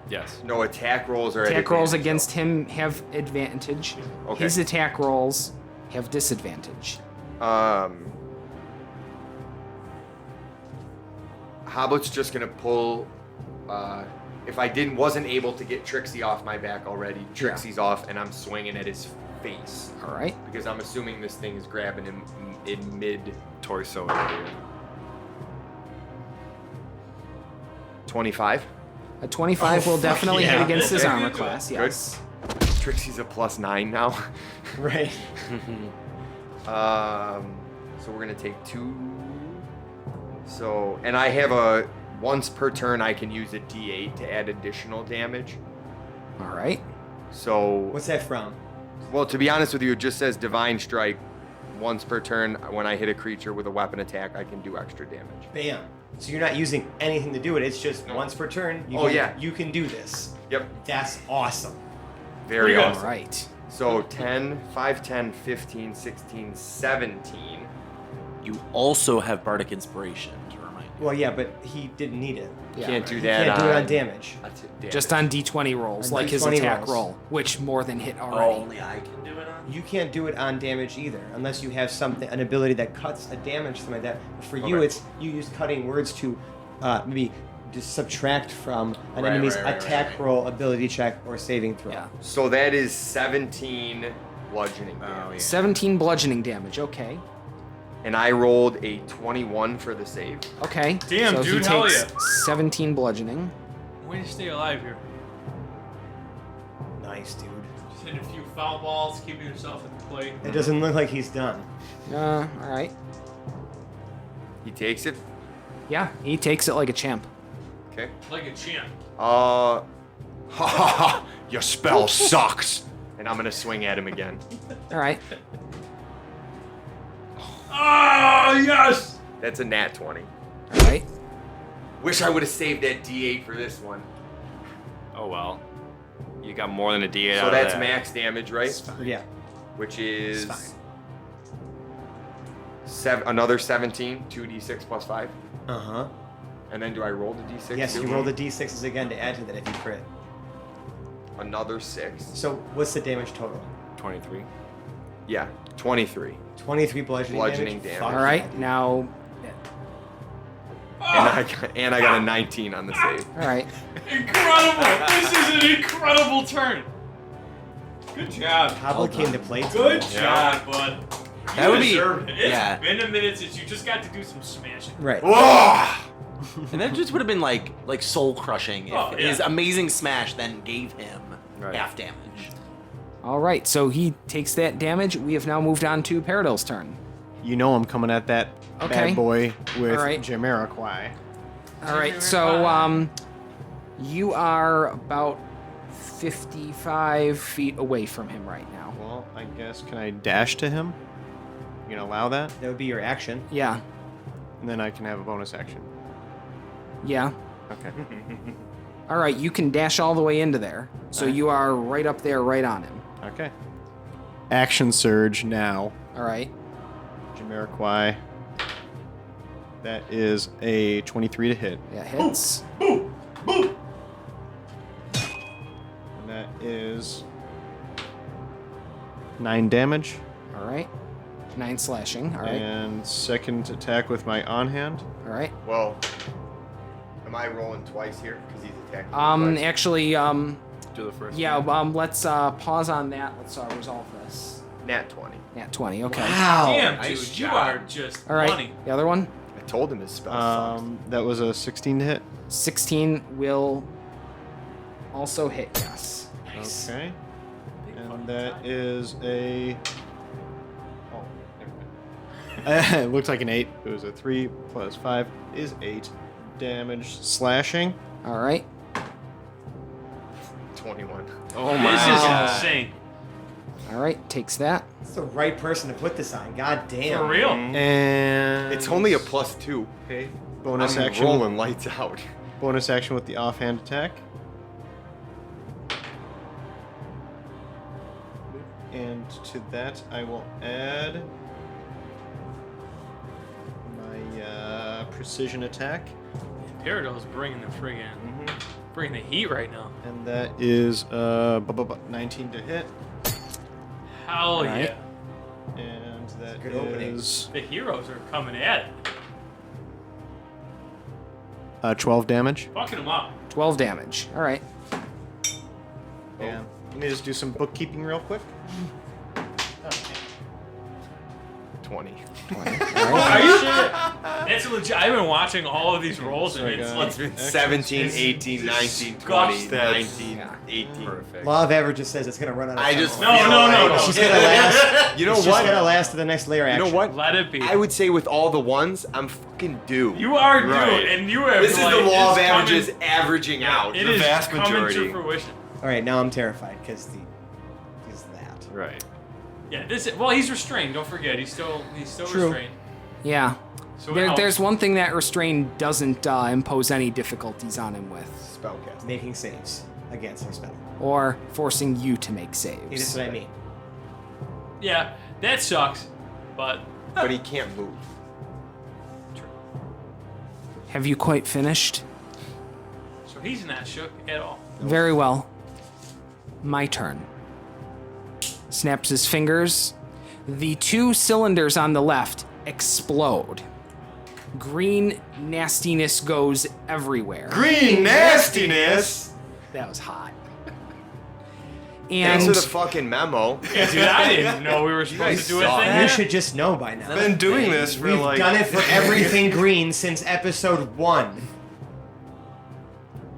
Yes. No attack rolls are Attack rolls against him have advantage. Okay. His attack rolls have disadvantage. Hoblet's just gonna pull. If I wasn't able to get Trixie off my back already, Trixie's off, and I'm swinging at his face. All right. Because I'm assuming this thing is grabbing him in mid Torso area. 25. A 25 will definitely hit against his Okay. armor Good. class. Good. Yes. Trixie's a +9 now. Right. So we're gonna take 2. So, and I have once per turn I can use a D8 to add additional damage. All right. So, What's that from? well, to be honest with you, it just says Divine Strike. Once per turn, when I hit a creature with a weapon attack, I can do extra damage. Bam. So you're not using anything to do it. It's just once per turn. You can do this. Yep. That's awesome. Very Pretty good. All awesome. right. So 10, 5, 10, 15, 16, 17. You also have Bardic Inspiration to remind you. Well, yeah, but he didn't need it. Yeah. Can't do He that. can't do it on damage. Just on D20 rolls, On like his D20 attack rolls. roll, which more than hit already. Only I can do it on. You can't do it on damage either, unless you have an ability that cuts a damage, something like that. For you, Okay. you use cutting words to maybe just subtract from an Right, enemy's right, attack right. roll, ability check, or saving throw. Yeah. So that is 17 bludgeoning Oh, damage. yeah. 17 bludgeoning damage. Okay. And I rolled a 21 for the save. Okay. Damn, so dude, he hell takes yeah. 17 bludgeoning. Way to stay alive here. Nice, dude. Just hitting a few foul balls, keeping yourself at the plate. It doesn't look like he's done. All right. He takes it. Yeah, he takes it like a champ. Okay. Like a champ. Ha ha ha! Your spell sucks. And I'm gonna swing at him again. All right. Oh, yes! That's a nat 20. All right. Wish I would have saved that D8 for this one. Oh well. You got more than a D8 out So of that's that. max damage, right? Yeah. Which is It's another 17, 2d6 plus 5. Uh-huh. And then do I roll the d6? Yes, too? you roll the d6s again to add to that if you crit. Another 6. So what's the damage total? 23. Yeah, 23. 23 bludgeoning, Bludgeoning damage. damage. Fuck All yeah, right. dude. Now. And I got a 19 on the save. All right. Incredible! This is an incredible turn. Good job. Hobble came to play. Good tonight. job, bud. That You would be- deserved it. It's yeah. been a minute since you just got to do some smashing. Right. And that just would have been like soul crushing if Oh, yeah. his amazing smash then gave him Right. half damage. All right. So he takes that damage. We have now moved on to Paradil's turn. You know I'm coming at that Okay. bad boy with All right. Jamiroquai. All right. So You are about 55 feet away from him right now. Well, I guess, can I dash to him? You gonna allow that? That would be your action. Yeah. And then I can have a bonus action. Yeah. Okay. All right, you can dash all the way into there. So you are right up there, right on him. Okay. Action surge now. All right. Jamiroquai. That is a 23 to hit. That hits. And that is 9 damage. All right. 9 slashing. All right. And second attack with my on hand. All right. Well, am I rolling twice here? Because he's attacking me twice. Actually, Do the first. yeah, let's pause on that. Let's resolve this. Nat 20. Nat 20, okay. Wow. Damn, nice dude, you job. are just All right. money. The other one? I told him his spell sucks. That was a 16 to hit. 16 will also hit, yes. Okay. And that is a... Oh, never mind. It looks like an 8. It was a 3 plus 5 is 8 damage slashing. All right. 21. Oh This my. is insane. All right, takes that. That's the right person to put this on. God damn. For real. And... It's only a +2. Okay. Bonus I'm action. rolling lights out. Bonus action with the offhand attack. And to that, I will add my precision attack, Peridot's bringing the friggin', bringing the heat right now. and that is 19 to hit, Hell Alright. yeah. and that Good opening. is The heroes are coming at it. 12 damage. Fucking them up. 12 damage. All right. And let me just do some bookkeeping real quick. 20. Are you sure? That's legit. I've been watching all of these rolls and it's like, It's been 17, 18, 19, 20, Gosh, 19, yeah. 18. Perfect. Law of averages says it's gonna run out of I time. just No, no. She's gonna last. You know It's just gonna what? last to the next layer You action. know what? let it be. I would say with all the ones, I'm fucking due. You are due, Right. and you have This is like, the law of it's coming- averages averaging out. It The is vast coming majority. to fruition. All right, now I'm terrified because that. Right. Yeah, well, he's restrained. Don't forget, he's still True. restrained. Yeah. So it helps. There's one thing that restrain doesn't impose any difficulties on him with, Spellcast. Making saves against her spell. or forcing you to make That's saves. what I mean. Yeah, that sucks, but But he can't move. Have you quite finished? so he's not shook at all. Very well. My turn. Snaps his fingers. The 2 cylinders on the left explode. Green nastiness goes everywhere. Green nastiness! That was hot. Thanks And for the fucking memo. Yeah, dude, I didn't know we were supposed to do a suck. thing. You here. should just know by now. Been doing this for We've like. done it for everything green since episode 1.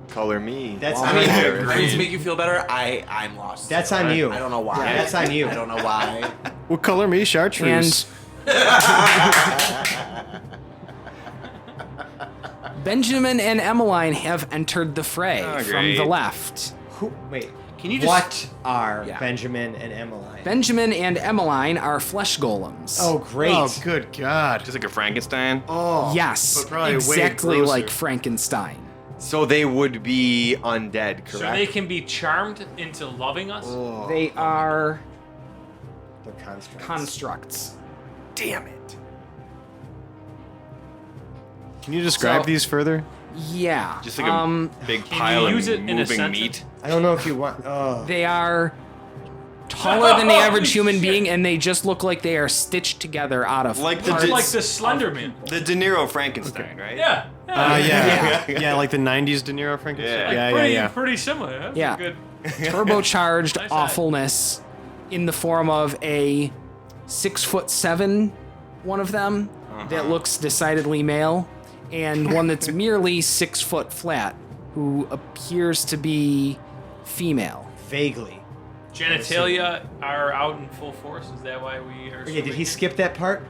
Color me. That's I mean, Green. to make you feel better, I'm lost. That's on you. I don't know why. Yeah, that's on you. I don't know why. What color me? Chartreuse. Benjamin and Emmeline have entered the fray Oh, from great. the left. Who? Wait. Can you just? What are Yeah. Benjamin and Emmeline? Benjamin and Emmeline are flesh golems. Oh, great. Oh, good God. Just like a Frankenstein. Oh. yes, but probably way exactly grosser. like Frankenstein. So they would be undead, correct? So they can be charmed into loving us. Oh. They are They're constructs. constructs. Damn it. Can you describe So- these further? Yeah. Just like a big Can pile you use of it in a moving sentence? meat. I don't know if you want. Oh. They are taller than the average human Shit. being, and they just look like they are stitched together out of Like the It's di- like the Slender Man. The De Niro Frankenstein, right? Yeah. Yeah, like the 90s De Niro Frankenstein. Yeah. Pretty similar. That's Yeah. a good. turbocharged Nice eye. awfulness in the form of a 6'7", one of them that looks decidedly male, and one that's merely 6 foot flat, who appears to be female. Vaguely. Genitalia are out in full force. Is that why we are? Yeah, did he skip that part?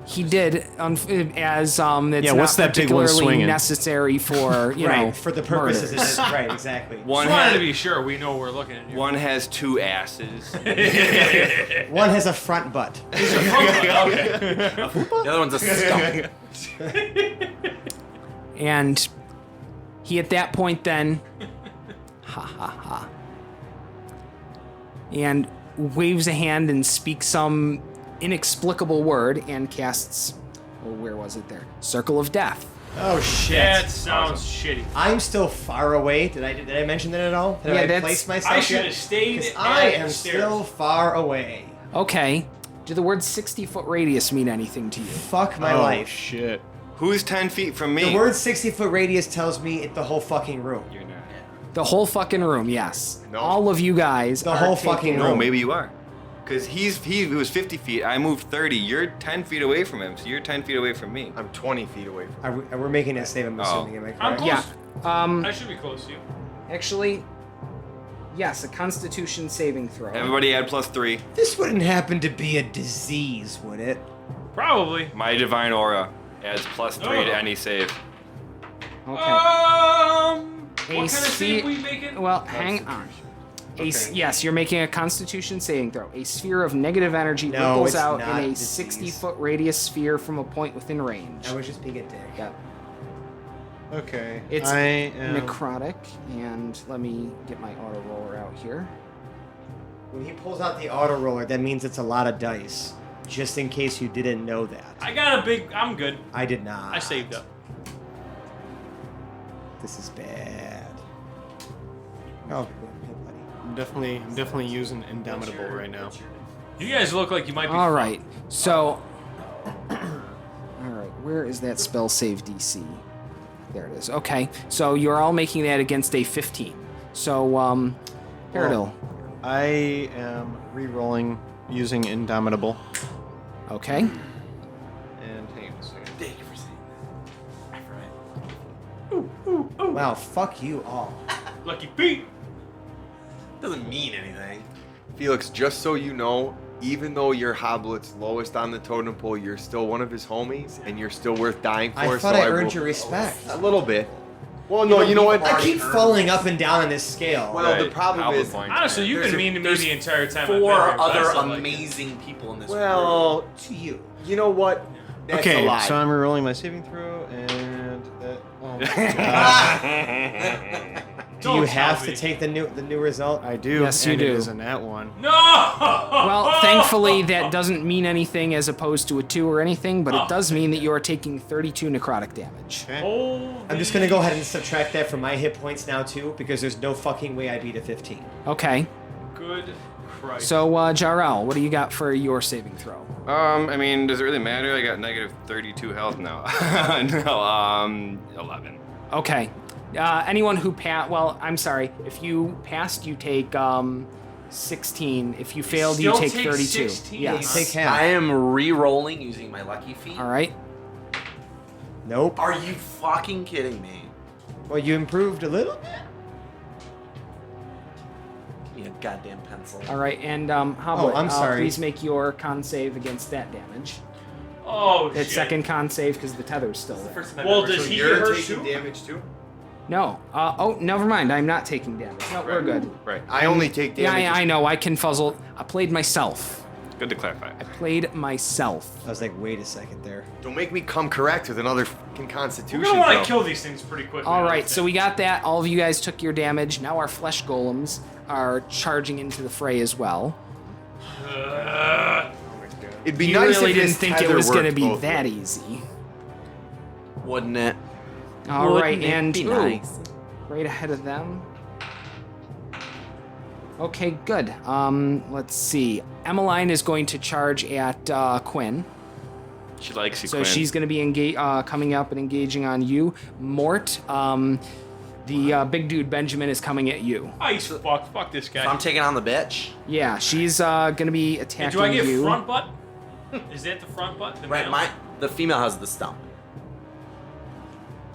He did, as it's Yeah, what's not that big one particularly swinging? necessary for you know for the purposes murders. of right, exactly. One Just wanted to has, be sure we know we're looking at you. one has 2 asses. One has a front butt. Okay. The other one's a stump. And he at that point then, ha ha ha, and waves a hand and speaks some inexplicable word and casts, oh, where was it there? Circle of Death. Oh shit! That sounds shitty. I'm still far away. Did I mention that at all? Did Yeah, I that's- place myself I should yet? have stayed 'Cause at I am the still stairs. far away. Okay. Do the words 60-foot radius mean anything to you? Fuck my oh, life. shit. Who's 10 feet from me? The word 60-foot radius tells me it's the whole fucking room. You're not. The whole fucking room, yes. No. All of you guys. The are whole taking- fucking No, room. maybe you are. Because he was 50 feet. I moved 30. You're 10 feet away from him, so you're 10 feet away from me. I'm 20 feet away from. We're making that save, I'm assuming. Am I I'm correct? close. Yeah. I should be close to you. Actually, yes, a Constitution saving throw. Everybody add +3. This wouldn't happen to be a disease, would it? Probably. My divine aura adds +3 to Oh. any save. Okay. What kind of sphere- save we making? Well, hang on. Yes, you're making a Constitution saving throw. A sphere of negative energy No, ripples it's out not in a disease. 60-foot radius sphere from a point within range. I was just being a dick. Yeah. Okay. It's I am... necrotic, and let me get my auto roller out here. When he pulls out the auto roller, that means it's a lot of dice. Just in case you didn't know that. I got a big. I'm good. I did not. I saved up. This is bad. Oh, hey, buddy. I'm definitely using Indomitable right now. You guys look like you might be. All right, so... All right, where is that spell save DC? There it is. Okay, so you're all making that against a 15. So, Paradil. I am re-rolling using Indomitable. Okay. And hang on a second. Thank you for saying that. Wow, fuck you all. Lucky Pete. Doesn't mean anything. Felix, just so you know, even though you're Hoblet's lowest on the totem pole, you're still one of his homies, and you're still worth dying for. I thought so I earned will- your respect. A little bit. Well, no, you know what? I keep falling up and down on this scale. Well, the Right. problem Albert is, points. Honestly, you've been There's a- mean to me there's the entire time. I've 4 been here, but I other still like it. amazing people in this well, to you. you know what? That's Okay, a lie. so I'm re-rolling my saving throw, and that... Oh my God. Do Don't you tell have me. to take the new result? I do, Yes, you and do. it is a nat 1. No. Well, thankfully, that doesn't mean anything as opposed to a 2 or anything, but Oh. it does mean that you are taking 32 necrotic damage. Okay. Holy I'm just gonna go ahead and subtract that from my hit points now too, because there's no fucking way I beat a 15. Okay. Good Christ. So, Jarrell, what do you got for your saving throw? I mean, does it really matter? I got -32 health now. No, 11. Okay. Anyone who well, I'm sorry. If you passed, you take 16. If you failed, you still take take 32. 16? Yes. You take half. I am re-rolling using my lucky feet. All right. Nope. Are you fucking kidding me? Well, you improved a little bit. Give me a goddamn pencil. All right. And Hoblet, I'm sorry. please make your con save against that damage. Oh That shit. second con save because the tether's still there. First time Well, ever. does So he you're get hurt taking too? damage too? No. Oh, never mind. I'm not taking damage. No, we're good. Right. I only take Yeah, damage. I know. I can fuzzle. I played myself. Good to clarify. I played myself. I was like, wait a second there. Don't make me come correct with another fucking We're Constitution. gonna want throw. to kill these things pretty quickly. All I right, think. so we got that. All of you guys took your damage. Now our flesh golems are charging into the fray as well. It'd be You nice really if didn't his think it tether was going to worked be both that ways. easy. Wouldn't it? All right, Wouldn't it and be ooh, nice? right ahead of them. Okay, good. Let's see. Emmeline is going to charge at Quinn. She likes you, So Quinn. she's going to be coming up and engaging on you. Mort, the big dude Benjamin is coming at you. Ice fuck. Fuck this guy. So I'm taking on the bitch. Yeah, she's going to be Hey, attacking do I get you. front butt? Is that the front butt? The Right, male? the female has the stump.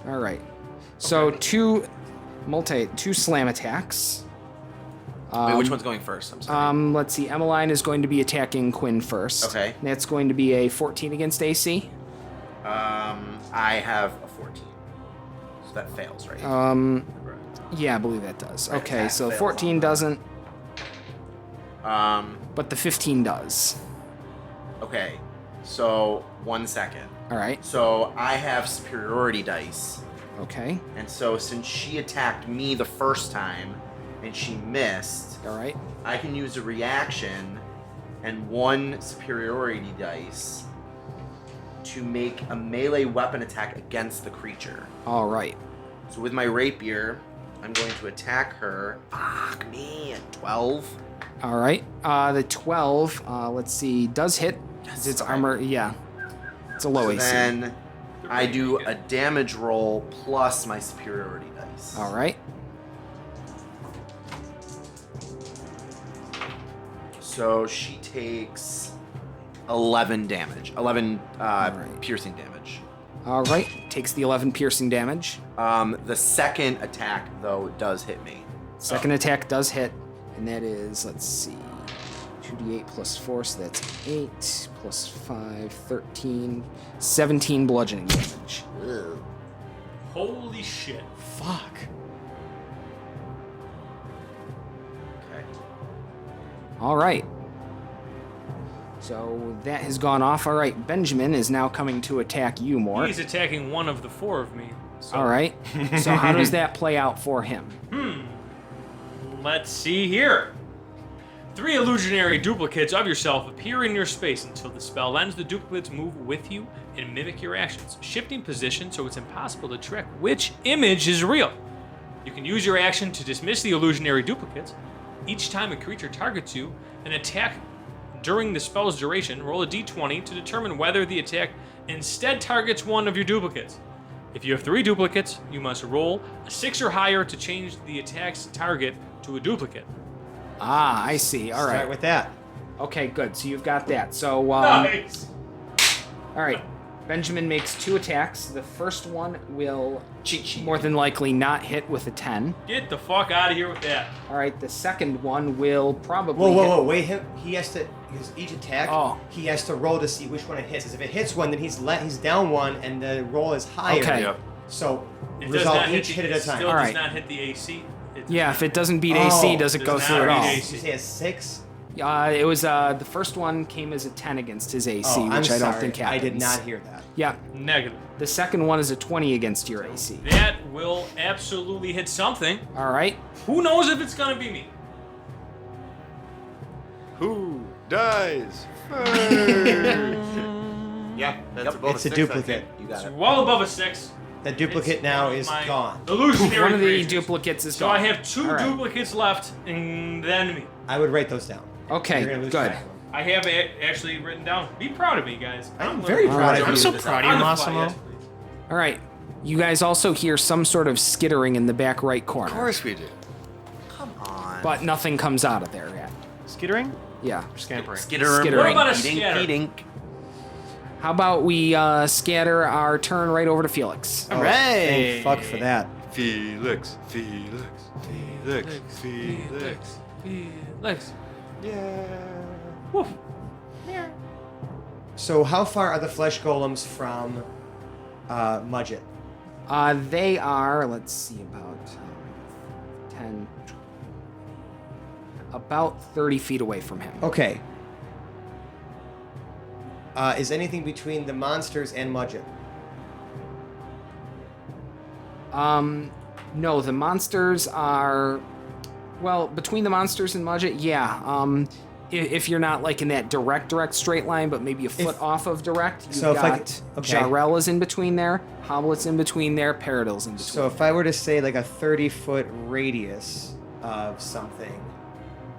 All right. So two slam attacks. Wait, which one's going first? I'm sorry. Let's see. Emmeline is going to be attacking Quinn first. Okay. That's going to be a 14 against AC. I have a 14. So that fails, right? Yeah, I believe that does. Right, Okay, that so fails 14 on that. doesn't, Um, but the 15 does. okay. So, 1 second. All right. So, I have superiority dice. Okay. And so, since she attacked me the first time and she missed, All right. I can use a reaction and 1 superiority dice to make a melee weapon attack against the creature. All right. So with my rapier, I'm going to attack her. Fuck me, at 12. All right. The 12, let's see, does hit. Yes, It's okay. armor. Yeah. It's a low So AC. then I do a damage roll plus my superiority dice. All right. So she takes 11 damage. 11 right. piercing damage. All right. Takes the 11 piercing damage. The second attack, though, does hit me. Second attack does hit, and that is, let's see, 2d8 plus 4, so that's 8 plus 5, 13, 17 bludgeoning damage. Ugh. Holy shit. Fuck. Okay. All right. So that has gone off. All right. Benjamin is now coming to attack you, Mort. He's attacking one of the 4 of me. So. All right. So how does that play out for him? Let's see here. 3 illusionary duplicates of yourself appear in your space until the spell ends. The duplicates move with you and mimic your actions, shifting position so it's impossible to track which image is real. You can use your action to dismiss the illusionary duplicates. Each time a creature targets you, an attack during the spell's duration, roll a d20 to determine whether the attack instead targets one of your duplicates. If you have 3 duplicates, you must roll a 6 or higher to change the attack's target to a duplicate. Ah, I see. All Start right. with that. Okay, good. So you've got that. So, Nice. all right. Benjamin makes 2 attacks. The first one will Cheat sheet. more than likely not hit with a 10. Get the fuck out of here with that. All right. The second one will probably Whoa, whoa, hit. whoa! Wait, he has to. Because each attack, Oh. he has to roll to see which one it hits. 'Cause if it hits one, then he's down 1, and the roll is higher. Okay. Yep. So It does resolve not each hit at a time. Still All does right. not hit the AC. Yeah, if it doesn't beat Oh, AC, does it does go not through at beat all? AC. You say a 6? It was the first one came as a 10 against his AC, Oh, I'm which I don't sorry. think happens. I did not hear that. Yeah. Negative. The second one is a 20 against your AC. That will absolutely hit something. All right. Who knows if it's gonna be me? Who dies first? Yeah, that's Yep, both it's a 6, duplicate. I think. You got It's it. well above a 6. That duplicate It's now one of is my gone. Illusionary One of the creatures. duplicates is So gone. I have 2 All right. duplicates left, and then me. I would write those down. Okay, You're gonna lose good. track of them. I have actually written down. Be proud of me, guys. I'm learning. very proud of I'm you. so proud of you, On the fly, Massimo. yes, please. All right. You guys also hear some sort of skittering in the back right corner. Of course we do. Come on. But nothing comes out of there yet. Skittering? Yeah. Scampering. Skittering. Skittering. What about a Eating, scatter? eating. How about we scatter our turn right over to Felix? Oh, Hooray! thank fuck for that. Felix, Felix, Felix, Felix. Lex. Yeah. Woof. So how far are the flesh golems from Mudgett? They are, let's see, about 10, about 30 feet away from him. Okay. Is anything between the monsters and Mudgett? No, the monsters are, well, between the monsters and Mudgett, yeah. If you're not like in that direct straight line, but maybe a foot off of direct, you've So if I got could- okay. Jarrell is in between there, Hoblet's in between there, Paradil's in between. So if I were to say like a 30-foot radius of something,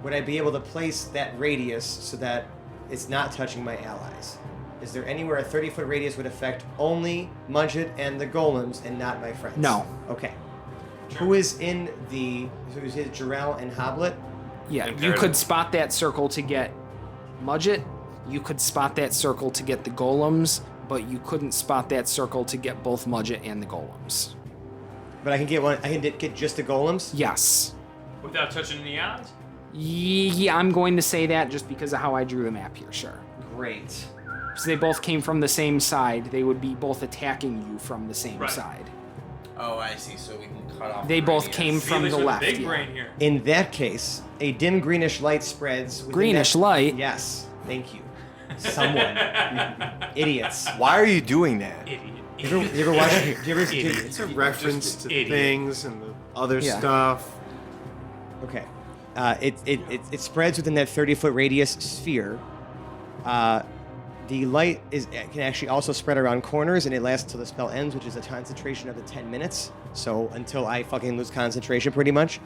would I be able to place that radius so that it's not touching my allies? Is there anywhere a 30-foot radius would affect only Mudgett and the golems and not my friends? No. Okay. Who is in the? So is it Jarrell and Hoblet? Yeah, And you Paradil. could spot that circle to get Mudgett. You could spot that circle to get the golems, but you couldn't spot that circle to get both Mudgett and the golems. But I can get one. I can get just the golems. Yes. Without touching any odds? Yeah, I'm going to say that just because of how I drew the map here, sure. Great. So they both came from the same side. They would be both attacking you from the same side. Oh, I see. So we can cut off. They the both radius. came from Felix the with left. Big yeah. brain here. In that case, a dim greenish light spreads. within Greenish that- light? Yes. Thank you. Someone. Idiots. Why are you doing that? Idiot. You ever watch? It's a reference to idiot. things and the other Yeah. stuff. Okay. It spreads within that 30-foot radius sphere. The light can actually also spread around corners, and it lasts until the spell ends, which is a concentration of the 10 minutes. So until I fucking lose concentration, pretty much.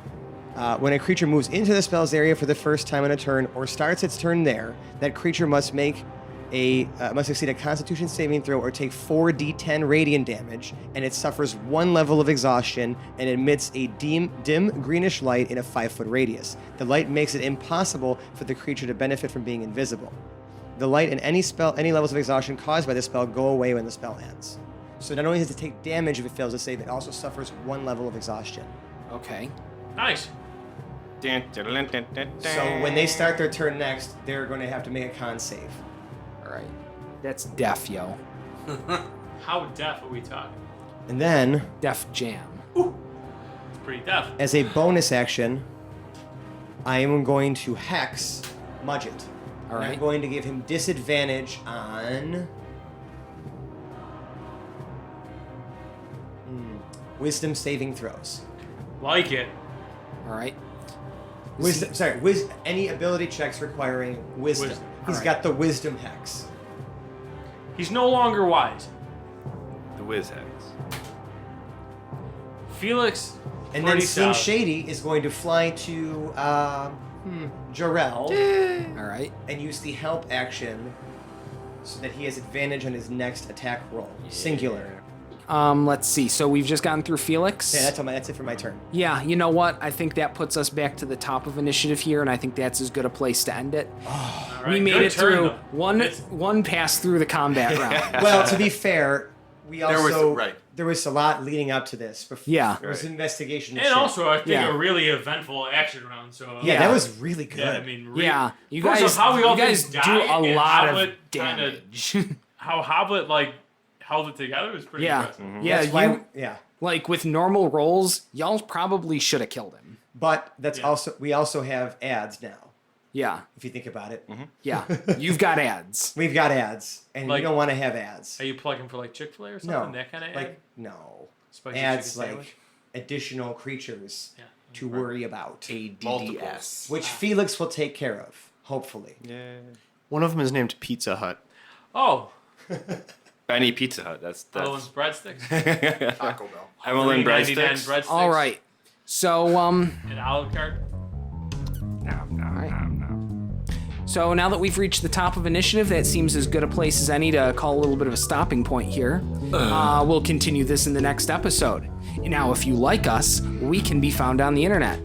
When a creature moves into the spell's area for the first time on a turn, or starts its turn there, that creature must succeed a Constitution saving throw or take 4d10 radiant damage, and it suffers 1 level of exhaustion and emits a dim greenish light in a 5-foot radius. The light makes it impossible for the creature to benefit from being invisible. The light and any levels of exhaustion caused by the spell go away when the spell ends. So not only does it take damage if it fails to save, it also suffers 1 level of exhaustion. Okay. Nice. So when they start their turn next, they're going to have to make a con save. All right. That's deaf, yo. How deaf are we talking? And then, Def Jam. It's pretty deaf. as a bonus action, I am going to hex Mudgett. All And I'm right. going to give him disadvantage on wisdom saving throws. Like it. All right. Any ability checks requiring wisdom. Wisdom. He's Alright. got the wisdom hex. He's no longer wise. The Whiz Hex. Felix. And then pretty Slim solid. Shady is going to fly to Jarrell All right. and use the help action so that he has advantage on his next attack roll. Singular. Let's see. So we've just gotten through Felix. Yeah, that's it for my turn. Yeah, you know what? I think that puts us back to the top of initiative here, and I think that's as good a place to end it. All right, We made good it turn, through though. one pass through the combat round. Well, to be fair, was- right. there was a lot leading up to this. Yeah. There was investigation. And also, I think Yeah. a really eventful action round. So yeah, Yeah. that was really good. yeah, I mean, Yeah, you First guys, off, how we all you guys didn't do die a and lot how of it kinda- damage. how Hoblet held it together was pretty yeah, impressive. yeah. That's why, You yeah. like with normal rolls, y'all probably should have killed him. But that's Yeah. we also have ads now. Yeah, If you think about it, yeah. You've got ads. we've got ads, and we Like- don't want to have ads. Are you plugging for like Chick-fil-A or No, something? That kind of ad? like no Spicy ads chicken like sandwich? additional creatures Yeah. to worry about, ADDS. which Felix will take care of, hopefully. Yeah. One of them is named Pizza Hut. Oh, Benny Pizza Hut. That's Owen's breadsticks. Taco Bell. Emily $3.99 breadsticks. breadsticks. All right. So An Olive Garden. So now that we've reached the top of initiative, that seems as good a place as any to call a little bit of a stopping point here. We'll continue this in the next episode. Now, if you like us, we can be found on the internet.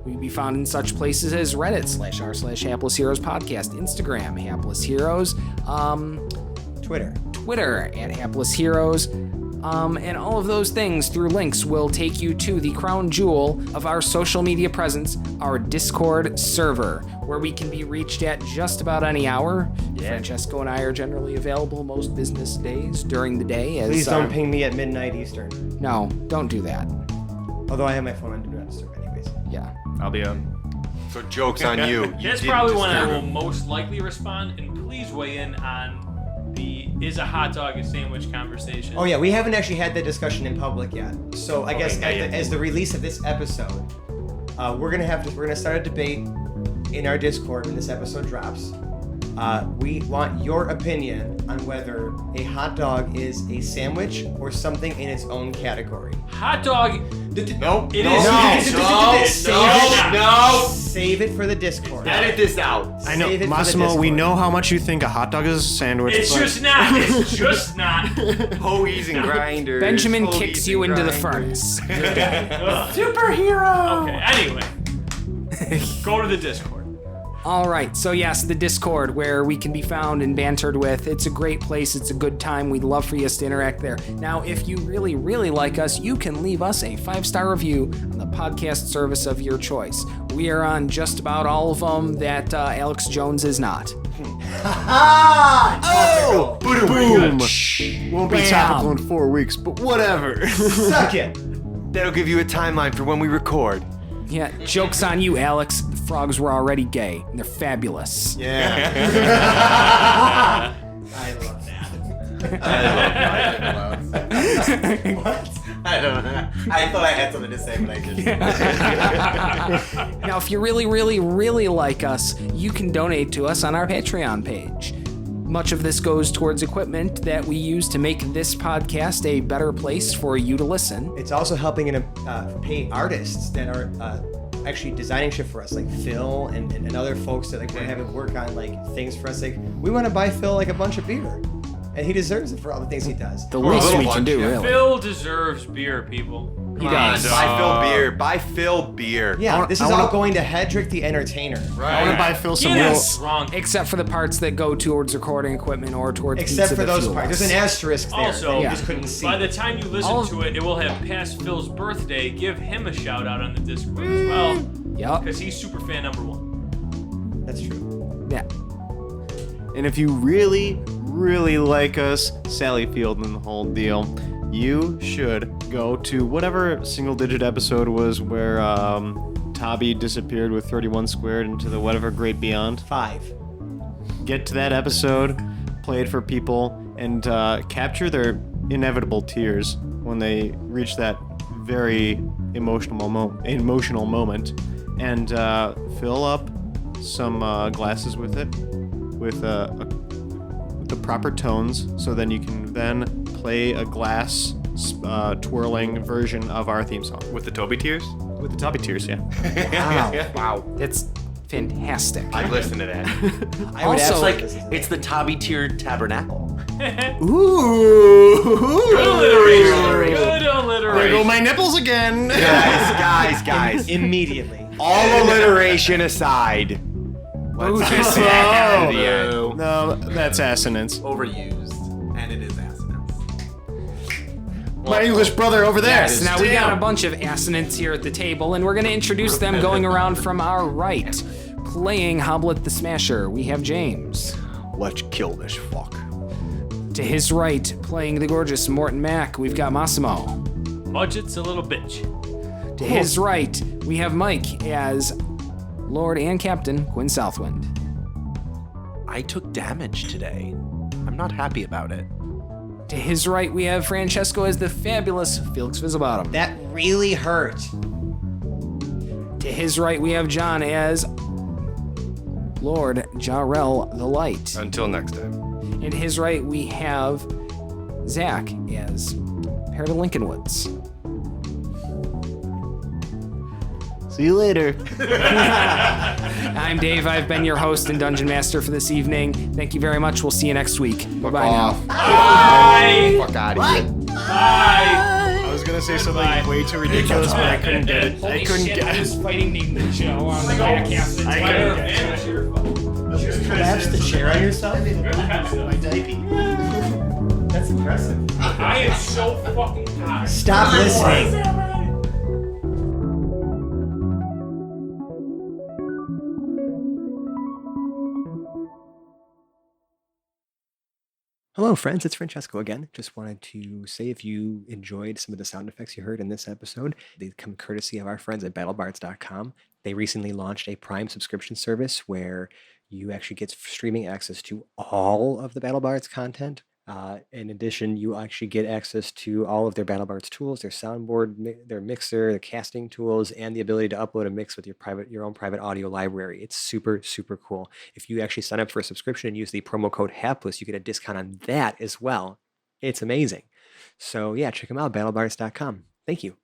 We can be found in such places as Reddit /r/Hapless Heroes Podcast, Instagram, Hapless Heroes, Twitter. Twitter @Hapless Heroes, and all of those things through links will take you to the crown jewel of our social media presence, our Discord server, where we can be reached at just about any hour. Francesco and I are generally available most business days during the day. As, Please don't ping me at midnight Eastern. No, don't do that. Although I have my phone on Do Not Disturb anyways. Yeah. I'll be So joke's on you. You That's didn't probably when I disturb will him. most likely respond. And please weigh in on the is a hot dog a sandwich conversation. Oh yeah, we haven't actually had that discussion in public yet. So I guess not yet. as the release of this episode, we're gonna start a debate in our Discord when this episode drops. We want your opinion on whether a hot dog is a sandwich or something in its own category. Hot dog. Nope. It no, is. No. Save it for the Discord. Edit this out. I know, Save it for the Massimo, we Discord. know how much you think a hot dog is a sandwich. It's but just not. It's just not. Hoagies and grinders. Benjamin hoagies kicks and you into the grinders. furnace. Ugh. Superhero! Okay. Anyway, go to the Discord. All right, so yes, the Discord where we can be found and bantered with. It's a great place. It's a good time. We'd love for you to interact there. Now, if you really, really like us, you can leave us a 5-star review on the podcast service of your choice. We are on just about all of them that Alex Jones is not. Oh! Boom! Won't be Bam. topical in 4 weeks, but whatever. Suck it. That'll give you a timeline for when we record. Yeah, joke's on you, Alex. The frogs were already gay, and they're fabulous. Yeah. I love that. I don't know. I thought I had something to say, but I didn't. Now, if you really, really, really like us, you can donate to us on our Patreon page. Much of this goes towards equipment that we use to make this podcast a better place for you to listen. It's also helping pay artists that are actually designing shit for us, like Phil and other folks that like we're having work on like things for us. Like we want to buy Phil like a bunch of beer, and he deserves it for all the things he does. The least little we can bunch, do, yeah. really. Phil deserves beer, people. He does. Buy Phil beer. Buy Phil beer. Yeah, this is I wanna- all going to Hedrick the Entertainer. I want to buy Phil some Get real. us wrong. Except for the parts that go towards recording equipment or towards Except pizza for that those fuel parts. us. There's an asterisk there Also, that you yeah. just couldn't see. By the time you listen All- to it, it will have passed Phil's birthday. Give him a shout out on the Discord as well, Yup. because he's super fan number 1. That's true. Yeah. And if you really, really like us, Sally Field and the whole deal, you should go to whatever single-digit episode was where Tabby disappeared with 31 squared into the whatever great beyond. 5. Get to that episode, play it for people, and capture their inevitable tears when they reach that very emotional moment, and fill up some glasses with it, with the proper tones, so then you can then play a glass twirling version of our theme song With the Toby tears? with the Tabby tears. Yeah. Wow. That's fantastic. I'd listen to that. I would Also, absolutely Like, listen to it's the Tabby Tier Tabernacle. Ooh. Good alliteration. Good There go alliteration. my nipples again. guys. that. Immediately. All alliteration aside. Let's just at the end. No, that's assonance. Overused. And it is assonance. My English brother over there. Yes, now we got a bunch of assonants here at the table, and we're going to introduce them going around from our right. Playing Hoblet the Smasher, we have James. Let's kill this fuck. To his right, playing the gorgeous Morton Mac, we've got Massimo. Mudgett's a little bitch. To his right, we have Mike as Lord and Captain Quinn Southwind. I took damage today. I'm not happy about it. To his right, we have Francesco as the fabulous Felix Fizzlebottom. That really hurt. To his right, we have John as Lord Jarrell the Light. Until next time. And to his right, we have Zach as Pair to Lincolnwoods. See you later. I'm Dave. I've been your host and Dungeon Master for this evening. Thank you very much. We'll see you next week. Bye-bye now. Bye. Fuck out of here. Bye. I was gonna say something Goodbye. way too ridiculous, but I couldn't get it. I couldn't get it. fighting Ninja on the back half of the Collapse the chair on yourself? That's impressive. I am so fucking tired. Stop listening. Hello, friends. It's Francesco again. Just wanted to say if you enjoyed some of the sound effects you heard in this episode, they come courtesy of our friends at battlebards.com. They recently launched a Prime subscription service where you actually get streaming access to all of the BattleBards content. In addition, you actually get access to all of their BattleBards tools, their soundboard, their mixer, their casting tools, and the ability to upload a mix with your own private audio library. It's super, super cool. If you actually sign up for a subscription and use the promo code HAPLESS, you get a discount on that as well. It's amazing. So yeah, check them out, battlebards.com. Thank you.